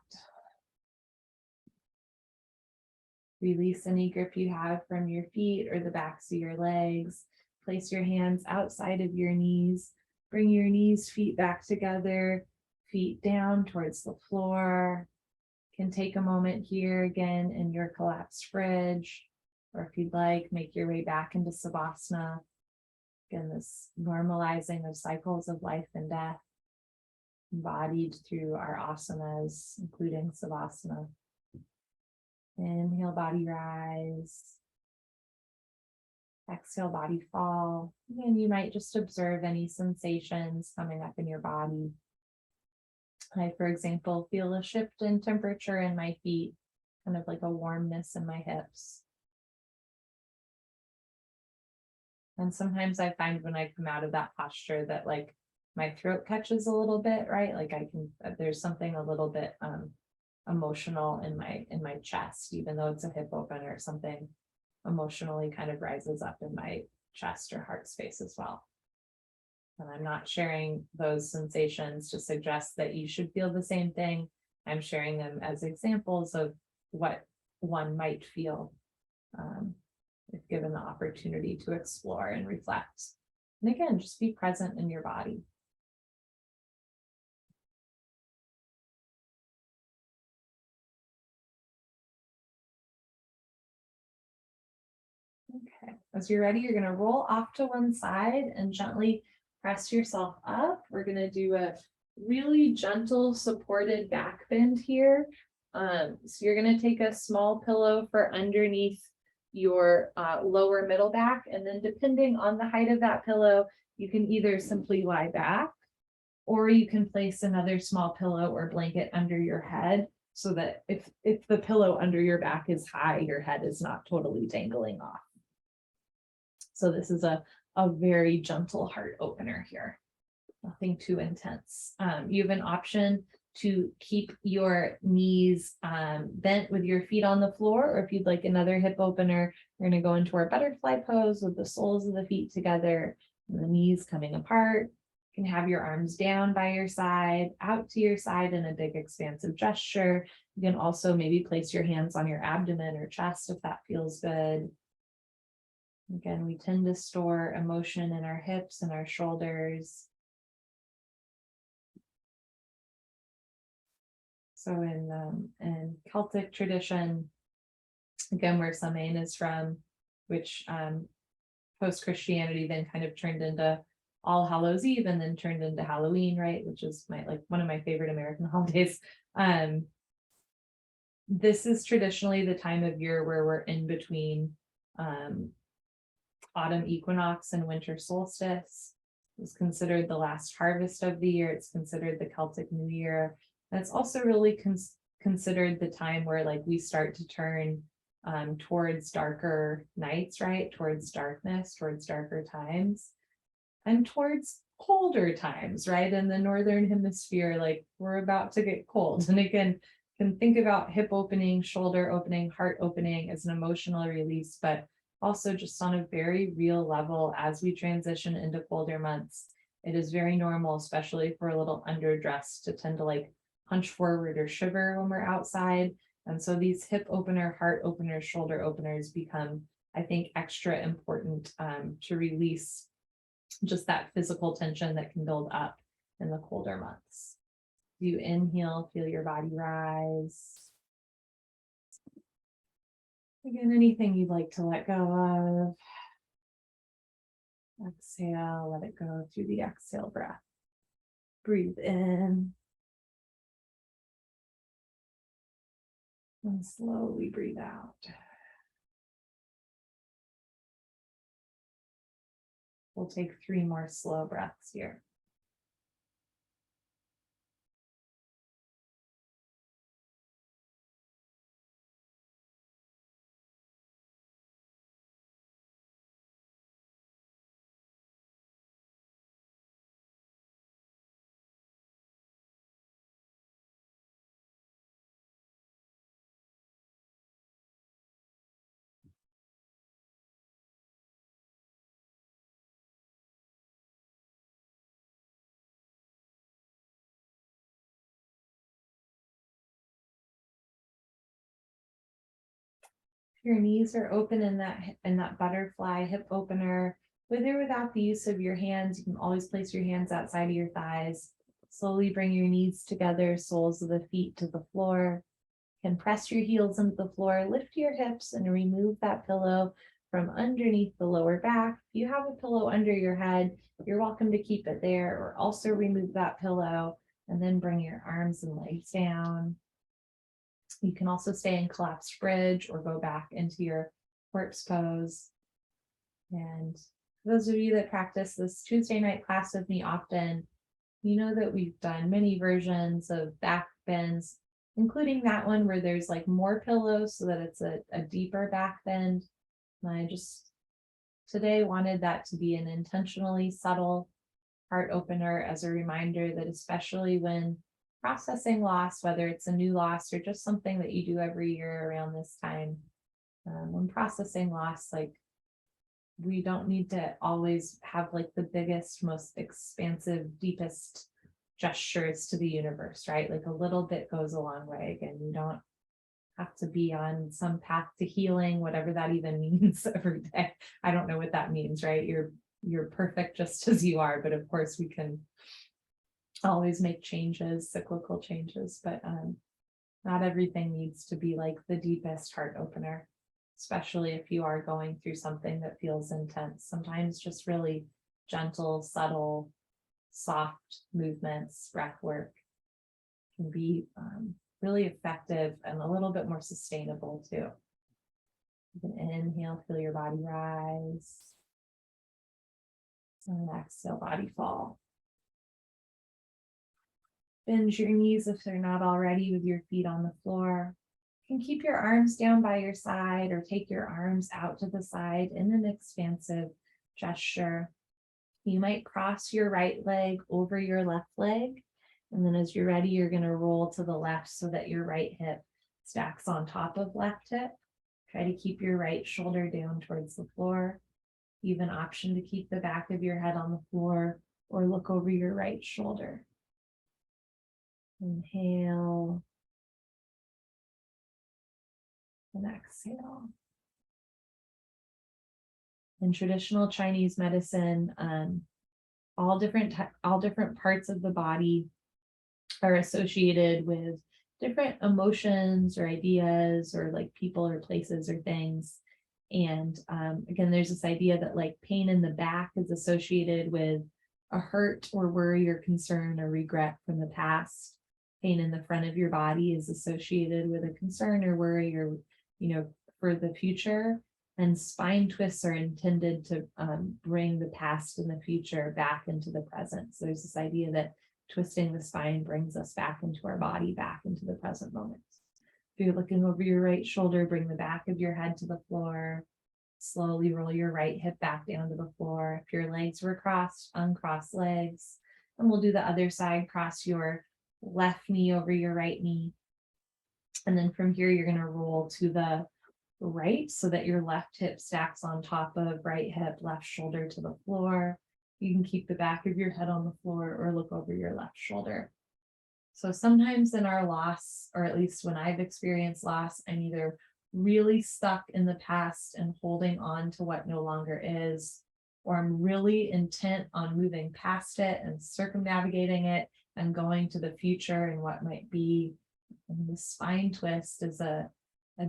Release any grip you have from your feet or the backs of your legs. Place your hands outside of your knees. Bring your knees, feet back together, feet down towards the floor. You can take a moment here again in your collapsed bridge, or if you'd like, make your way back into Savasana. Again, this normalizing of cycles of life and death, embodied through our asanas, including Savasana. Inhale, body rise. Exhale, body fall. And you might just observe any sensations coming up in your body. I, for example, feel a shift in temperature in my feet, kind of like a warmness in my hips. And sometimes I find when I come out of that posture that like my throat catches a little bit, right? Like there's something a little bit emotional in my chest, even though it's a hip opener, something emotionally kind of rises up in my chest or heart space as well. And I'm not sharing those sensations to suggest that you should feel the same thing. I'm sharing them as examples of what one might feel if given the opportunity to explore and reflect. And again, just be present in your body. Okay, as you're ready, you're going to roll off to one side and gently press yourself up. We're going to do a really gentle supported back bend here. So you're going to take a small pillow for underneath your lower middle back, and then depending on the height of that pillow, you can either simply lie back, or you can place another small pillow or blanket under your head, so that if the pillow under your back is high, your head is not totally dangling off. So this is a very gentle heart opener here. Nothing too intense. You have an option to keep your knees bent with your feet on the floor, or if you'd like another hip opener, we're going to go into our butterfly pose with the soles of the feet together and the knees coming apart. You can have your arms down by your side, out to your side in a big expansive gesture. You can also maybe place your hands on your abdomen or chest if that feels good. Again, we tend to store emotion in our hips and our shoulders. So in Celtic tradition, again, where Samhain is from, which post-Christianity then kind of turned into All Hallows Eve and then turned into Halloween, right? Which is one of my favorite American holidays. This is traditionally the time of year where we're in between autumn equinox and winter solstice. It's considered the last harvest of the year. It's considered the Celtic New Year. And it's also really considered the time where like we start to turn towards darker nights, right? Towards darkness, towards darker times, and towards colder times, right? In the Northern Hemisphere, like we're about to get cold. And again, can think about hip opening, shoulder opening, heart opening as an emotional release, but also just on a very real level as we transition into colder months. It is very normal, especially if we're a little underdressed, to tend to like hunch forward or shiver when we're outside. And so these hip opener, heart openers, shoulder openers become, I think, extra important to release just that physical tension that can build up in the colder months. You inhale, feel your body rise. Again, anything you'd like to let go of. Exhale, let it go through the exhale breath. Breathe in. And slowly breathe out. We'll take 3 more slow breaths here. Your knees are open in that butterfly hip opener, with or without the use of your hands. You can always place your hands outside of your thighs. Slowly bring your knees together, soles of the feet to the floor. You can press your heels into the floor, lift your hips, and remove that pillow from underneath the lower back. If you have a pillow under your head, you're welcome to keep it there, or also remove that pillow and then bring your arms and legs down. You can also stay in collapsed bridge or go back into your corpse pose. And for those of you that practice this Tuesday night class with me often, you know that we've done many versions of back bends, including that one where there's like more pillows so that it's a deeper back bend. And I just today wanted that to be an intentionally subtle heart opener as a reminder that especially when processing loss, whether it's a new loss or just something that you do every year around this time, when processing loss, like we don't need to always have like the biggest, most expansive, deepest gestures to the universe, right? Like a little bit goes a long way. Again, you don't have to be on some path to healing, whatever that even means every day. I don't know what that means, right? You're perfect just as you are, but of course we can always make changes, cyclical changes, but not everything needs to be like the deepest heart opener, especially if you are going through something that feels intense. Sometimes just really gentle, subtle, soft movements, breath work can be really effective and a little bit more sustainable too. You can inhale, feel your body rise, and exhale, body fall. Bend your knees if they're not already with your feet on the floor. You can keep your arms down by your side or take your arms out to the side in an expansive gesture. You might cross your right leg over your left leg. And then as you're ready, you're going to roll to the left so that your right hip stacks on top of left hip. Try to keep your right shoulder down towards the floor. You have an option to keep the back of your head on the floor or look over your right shoulder. Inhale and exhale. In traditional Chinese medicine, all different parts of the body are associated with different emotions or ideas or like people or places or things. And again, there's this idea that like pain in the back is associated with a hurt or worry or concern or regret from the past. Pain in the front of your body is associated with a concern or worry or, for the future. And spine twists are intended to bring the past and the future back into the present. So there's this idea that twisting the spine brings us back into our body, back into the present moment. If you're looking over your right shoulder, bring the back of your head to the floor. Slowly roll your right hip back down to the floor. If your legs were crossed, uncross legs. And we'll do the other side. Cross your left knee over your right knee. And then from here, you're going to roll to the right so that your left hip stacks on top of right hip, left shoulder to the floor. You can keep the back of your head on the floor or look over your left shoulder. So sometimes in our loss, or at least when I've experienced loss, I'm either really stuck in the past and holding on to what no longer is, or I'm really intent on moving past it and circumnavigating it and going to the future and what might be. And the spine twist is a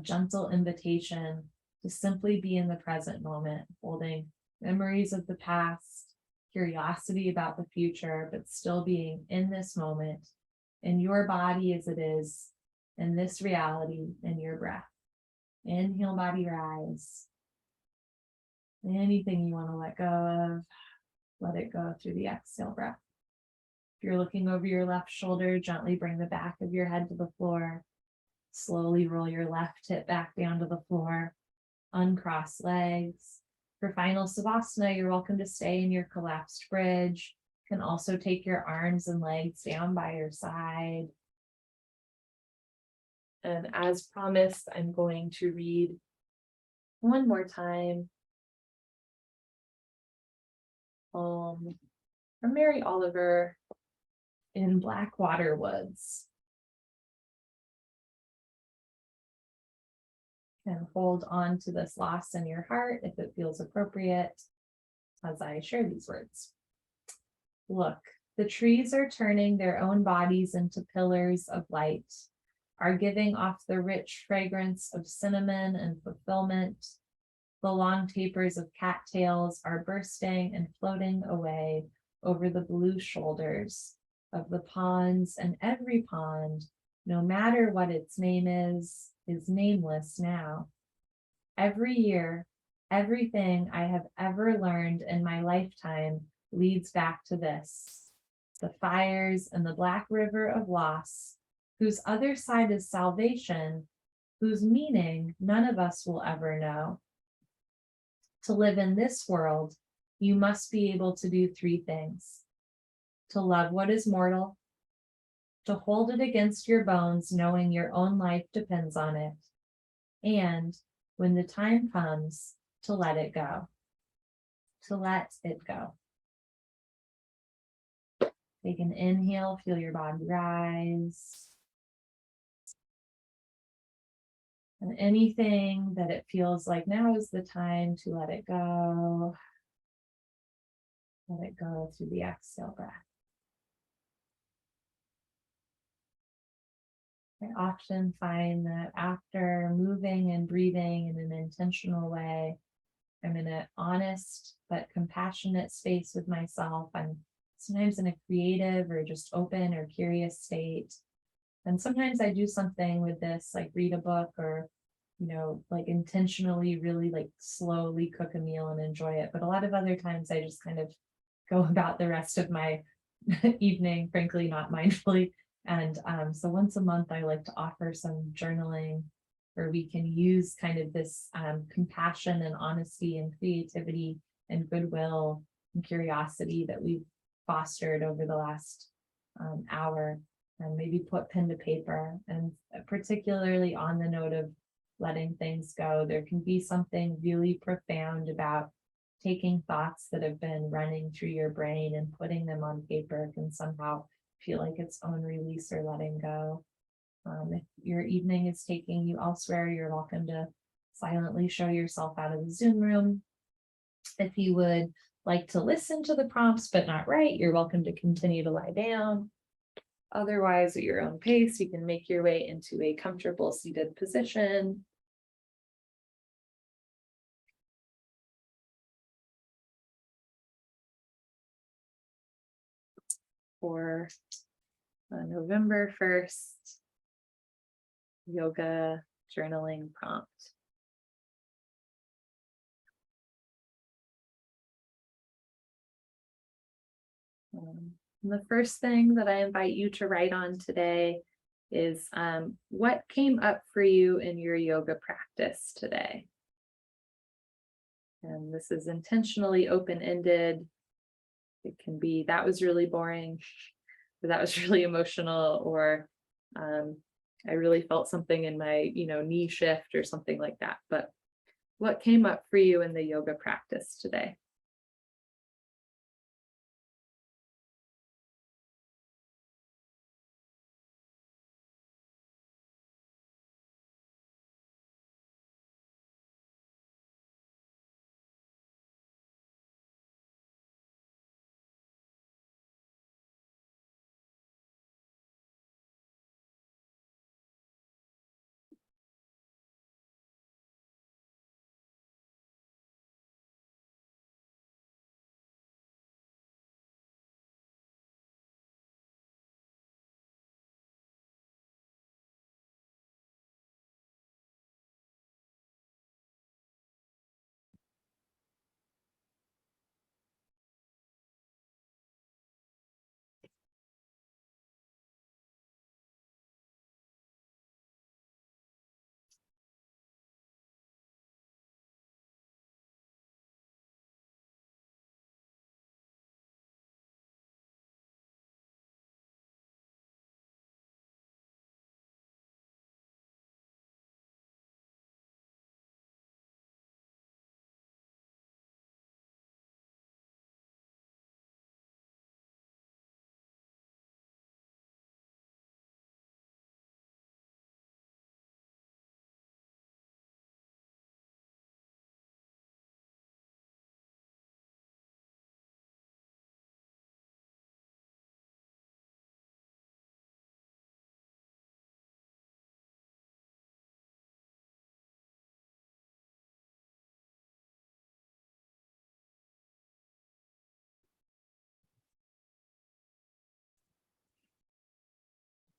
gentle invitation to simply be in the present moment, holding memories of the past, curiosity about the future, but still being in this moment, in your body as it is, in this reality in your breath. Inhale, body rise. Anything you want to let go of, let it go through the exhale breath. If you're looking over your left shoulder, gently bring the back of your head to the floor. Slowly roll your left hip back down to the floor. Uncross legs. For final Savasana, you're welcome to stay in your collapsed bridge. You can also take your arms and legs down by your side. And as promised, I'm going to read one more time from Mary Oliver in Blackwater Woods. And hold on to this loss in your heart if it feels appropriate as I share these words. Look, the trees are turning their own bodies into pillars of light, are giving off the rich fragrance of cinnamon and fulfillment. The long tapers of cattails are bursting and floating away over the blue shoulders of the ponds, and every pond, no matter what its name is nameless now. Every year, everything I have ever learned in my lifetime leads back to this: the fires and the black river of loss, whose other side is salvation, whose meaning none of us will ever know. To live in this world, you must be able to do three things: to love what is mortal, to hold it against your bones, knowing your own life depends on it, and when the time comes, to let it go. To let it go. Take an inhale, feel your body rise. And anything that it feels like now is the time to let it go. Let it go through the exhale breath. I often find that after moving and breathing in an intentional way, I'm in an honest but compassionate space with myself. I'm sometimes in a creative or just open or curious state. And sometimes I do something with this, like read a book or, like intentionally really like slowly cook a meal and enjoy it. But a lot of other times I just kind of go about the rest of my evening, frankly, not mindfully. And so once a month, I like to offer some journaling where we can use kind of this compassion and honesty and creativity and goodwill and curiosity that we've fostered over the last hour, and maybe put pen to paper. And particularly on the note of letting things go, there can be something really profound about taking thoughts that have been running through your brain and putting them on paper can somehow feel like its own release or letting go. If your evening is taking you elsewhere, you're welcome to silently show yourself out of the Zoom room. If you would like to listen to the prompts but not write, you're welcome to continue to lie down. Otherwise, at your own pace, you can make your way into a comfortable seated position. For November 1st yoga journaling prompt. The first thing that I invite you to write on today is what came up for you in your yoga practice today. And this is intentionally open-ended. It can be, that was really boring, or that was really emotional, or I really felt something in my, knee shift or something like that. But what came up for you in the yoga practice today?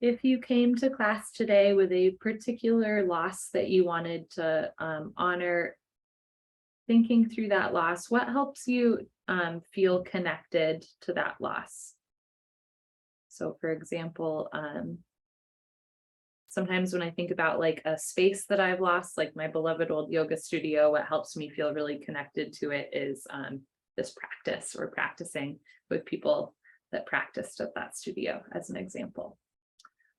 If you came to class today with a particular loss that you wanted to honor, thinking through that loss, what helps you feel connected to that loss? So, for example, sometimes when I think about like a space that I've lost, like my beloved old yoga studio, what helps me feel really connected to it is this practice or practicing with people that practiced at that studio, as an example.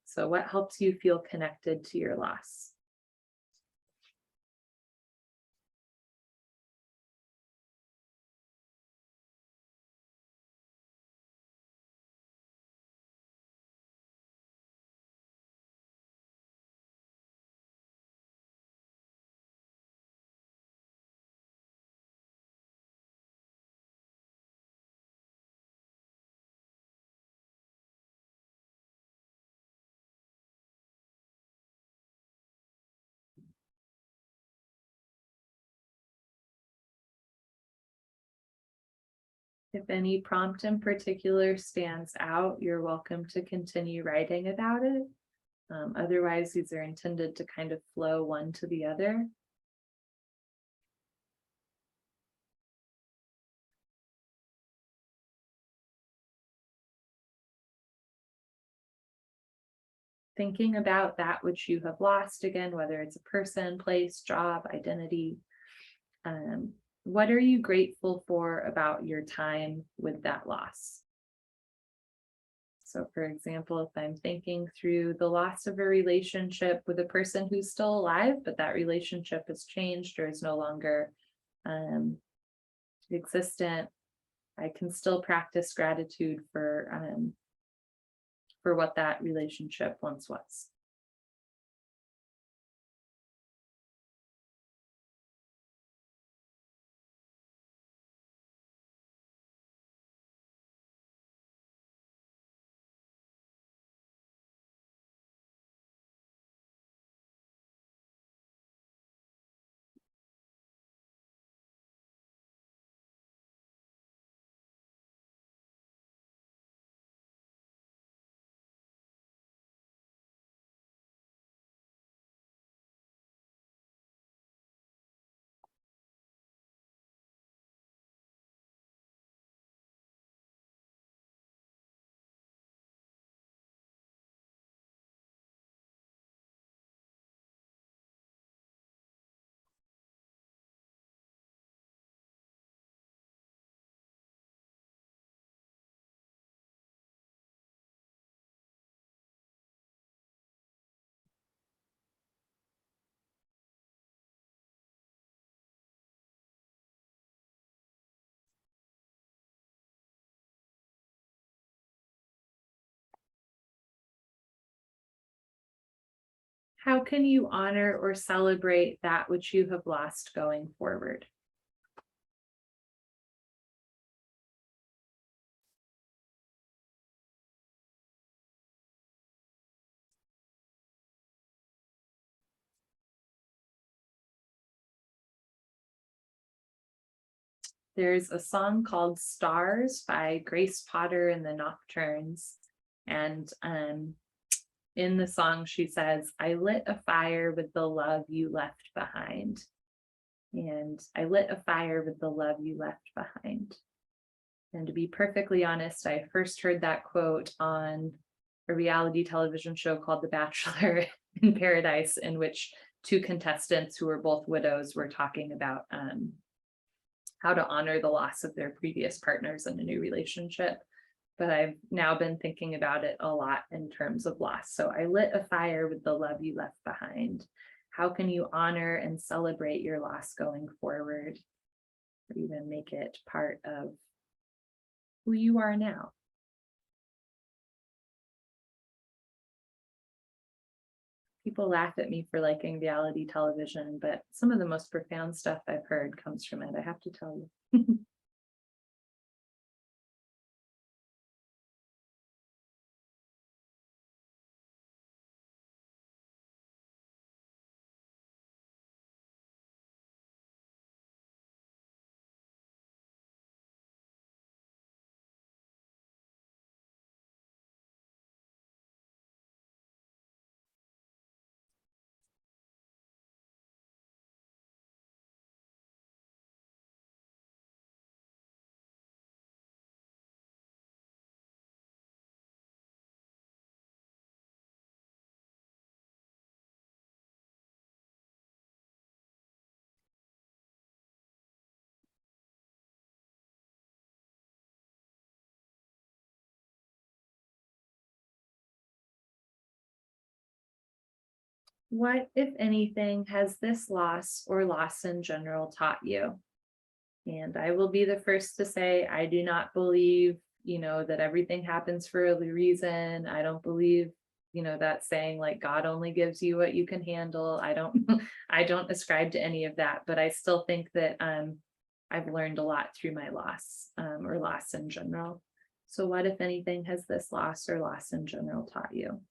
So, what helps you feel connected to your loss? If any prompt in particular stands out, you're welcome to continue writing about it. Otherwise, these are intended to kind of flow one to the other. Thinking about that which you have lost again, whether it's a person, place, job, identity. What are you grateful for about your time with that loss? So, for example, if I'm thinking through the loss of a relationship with a person who's still alive, but that relationship has changed or is no longer existent, I can still practice gratitude for what that relationship once was. How can you honor or celebrate that which you have lost going forward? There's a song called Stars by Grace Potter and the Nocturnes. And in the song, she says, I lit a fire with the love you left behind. And I lit a fire with the love you left behind. And to be perfectly honest, I first heard that quote on a reality television show called The Bachelor in Paradise, in which two contestants who were both widows were talking about how to honor the loss of their previous partners in a new relationship. But I've now been thinking about it a lot in terms of loss. So I lit a fire with the love you left behind. How can you honor and celebrate your loss going forward, or even make it part of who you are now? People laugh at me for liking reality television, but some of the most profound stuff I've heard comes from it, I have to tell you. What, if anything, has this loss or loss in general taught you? And I will be the first to say, I do not believe, that everything happens for a reason. I don't believe, that saying like God only gives you what you can handle. I don't, I don't ascribe to any of that, but I still think that I've learned a lot through my loss or loss in general. So, what, if anything, has this loss or loss in general taught you?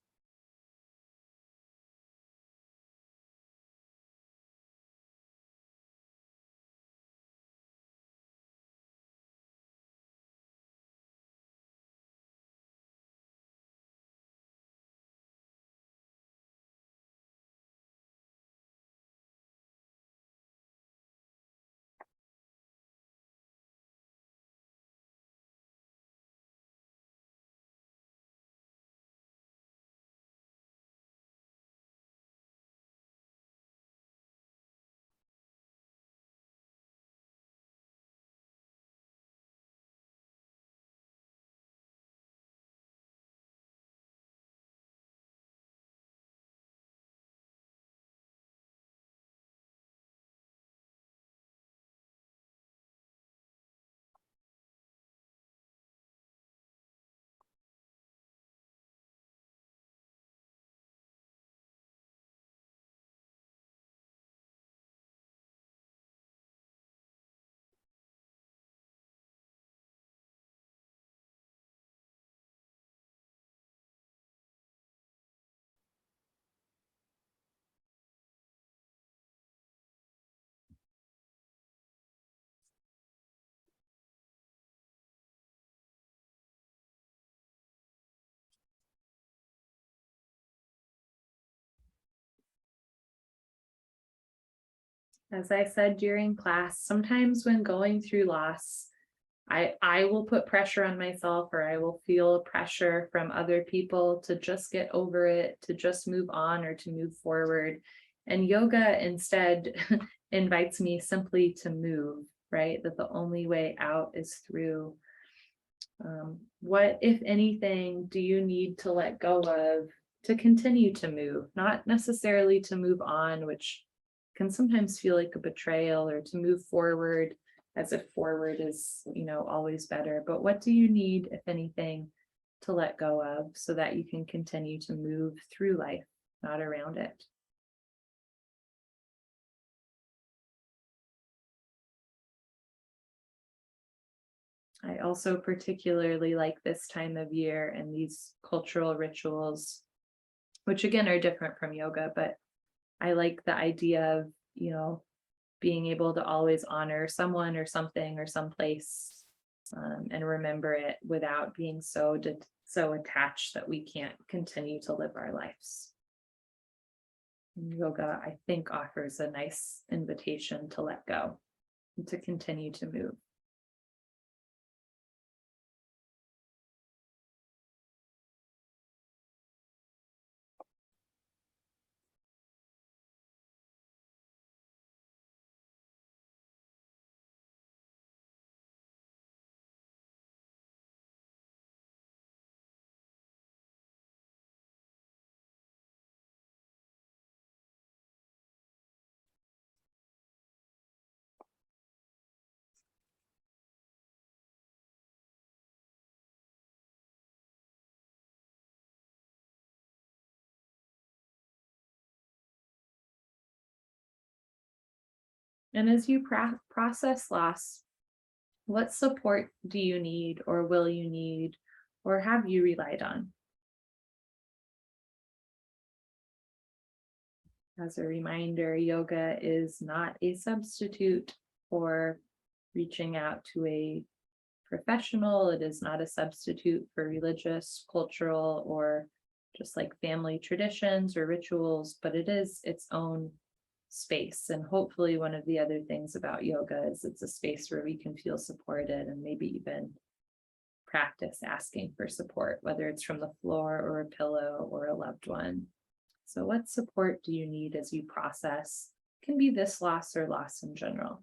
As I said during class, sometimes when going through loss, I will put pressure on myself, or I will feel pressure from other people to just get over it, to just move on, or to move forward. And yoga instead invites me simply to move, right? That the only way out is through. What, if anything, do you need to let go of to continue to move? Not necessarily to move on, which can sometimes feel like a betrayal, or to move forward as if forward is, always better. But what do you need, if anything, to let go of so that you can continue to move through life, not around it? I also particularly like this time of year and these cultural rituals, which again are different from yoga, but I like the idea of, being able to always honor someone or something or someplace, and remember it without being so attached that we can't continue to live our lives. And yoga, I think, offers a nice invitation to let go and to continue to move. And as you process loss, what support do you need, or will you need, or have you relied on? As a reminder, yoga is not a substitute for reaching out to a professional. It is not a substitute for religious, cultural, or just like family traditions or rituals, but it is its own space. And hopefully, one of the other things about yoga is it's a space where we can feel supported and maybe even practice asking for support, whether it's from the floor or a pillow or a loved one. So, what support do you need as you process? Can be this loss or loss in general.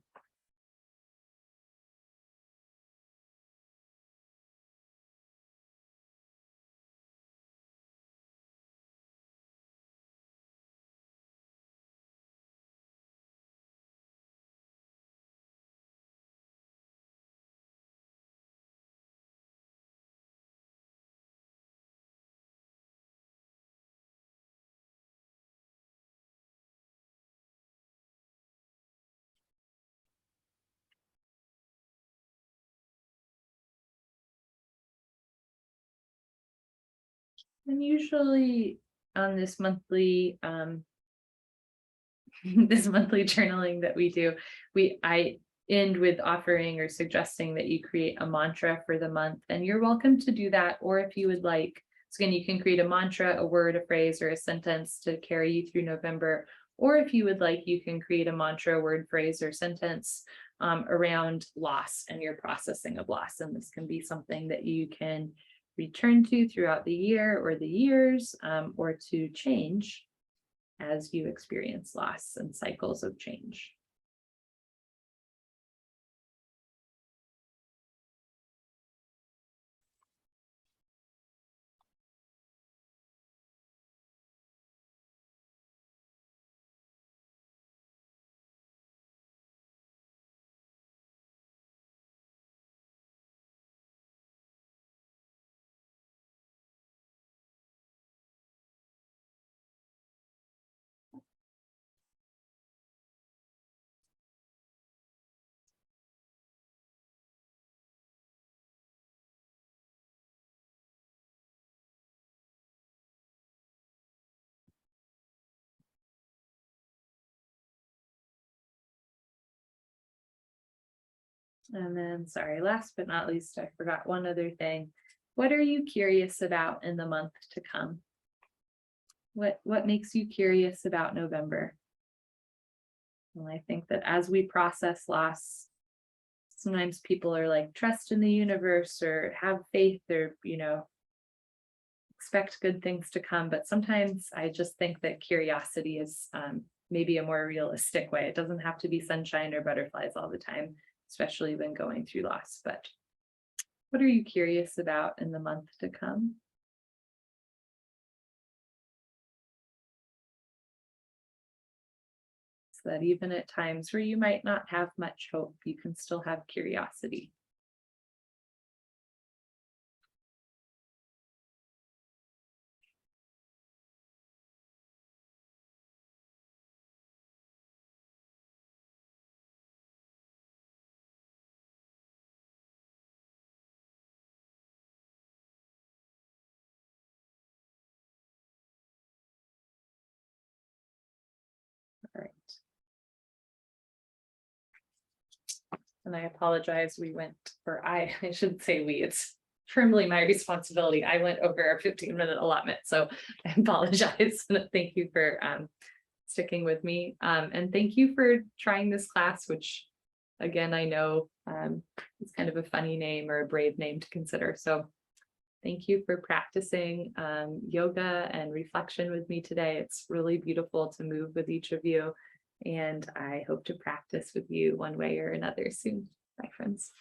And usually on this monthly this monthly journaling that we do, I end with offering or suggesting that you create a mantra for the month, and you're welcome to do that. Or if you would like, so again, you can create a mantra, a word, a phrase, or a sentence to carry you through November. Or if you would like, you can create a mantra, word, phrase, or sentence around loss and your processing of loss. And this can be something that you can return to throughout the year or the years, or to change as you experience loss and cycles of change. And then, sorry, last but not least, I forgot one other thing. What are you curious about in the month to come? What makes you curious about November? Well, I think that as we process loss, sometimes people are like, trust in the universe or have faith or, expect good things to come. But sometimes I just think that curiosity is maybe a more realistic way. It doesn't have to be sunshine or butterflies all the time, especially when going through loss. But what are you curious about in the month to come? So that even at times where you might not have much hope, you can still have curiosity. All right. And I apologize, I shouldn't say we, it's firmly my responsibility. I went over our 15-minute allotment, so I apologize. Thank you for sticking with me. And thank you for trying this class, which again, I know is kind of a funny name or a brave name to consider. So thank you for practicing yoga and reflection with me today. It's really beautiful to move with each of you. And I hope to practice with you one way or another soon. Bye, friends.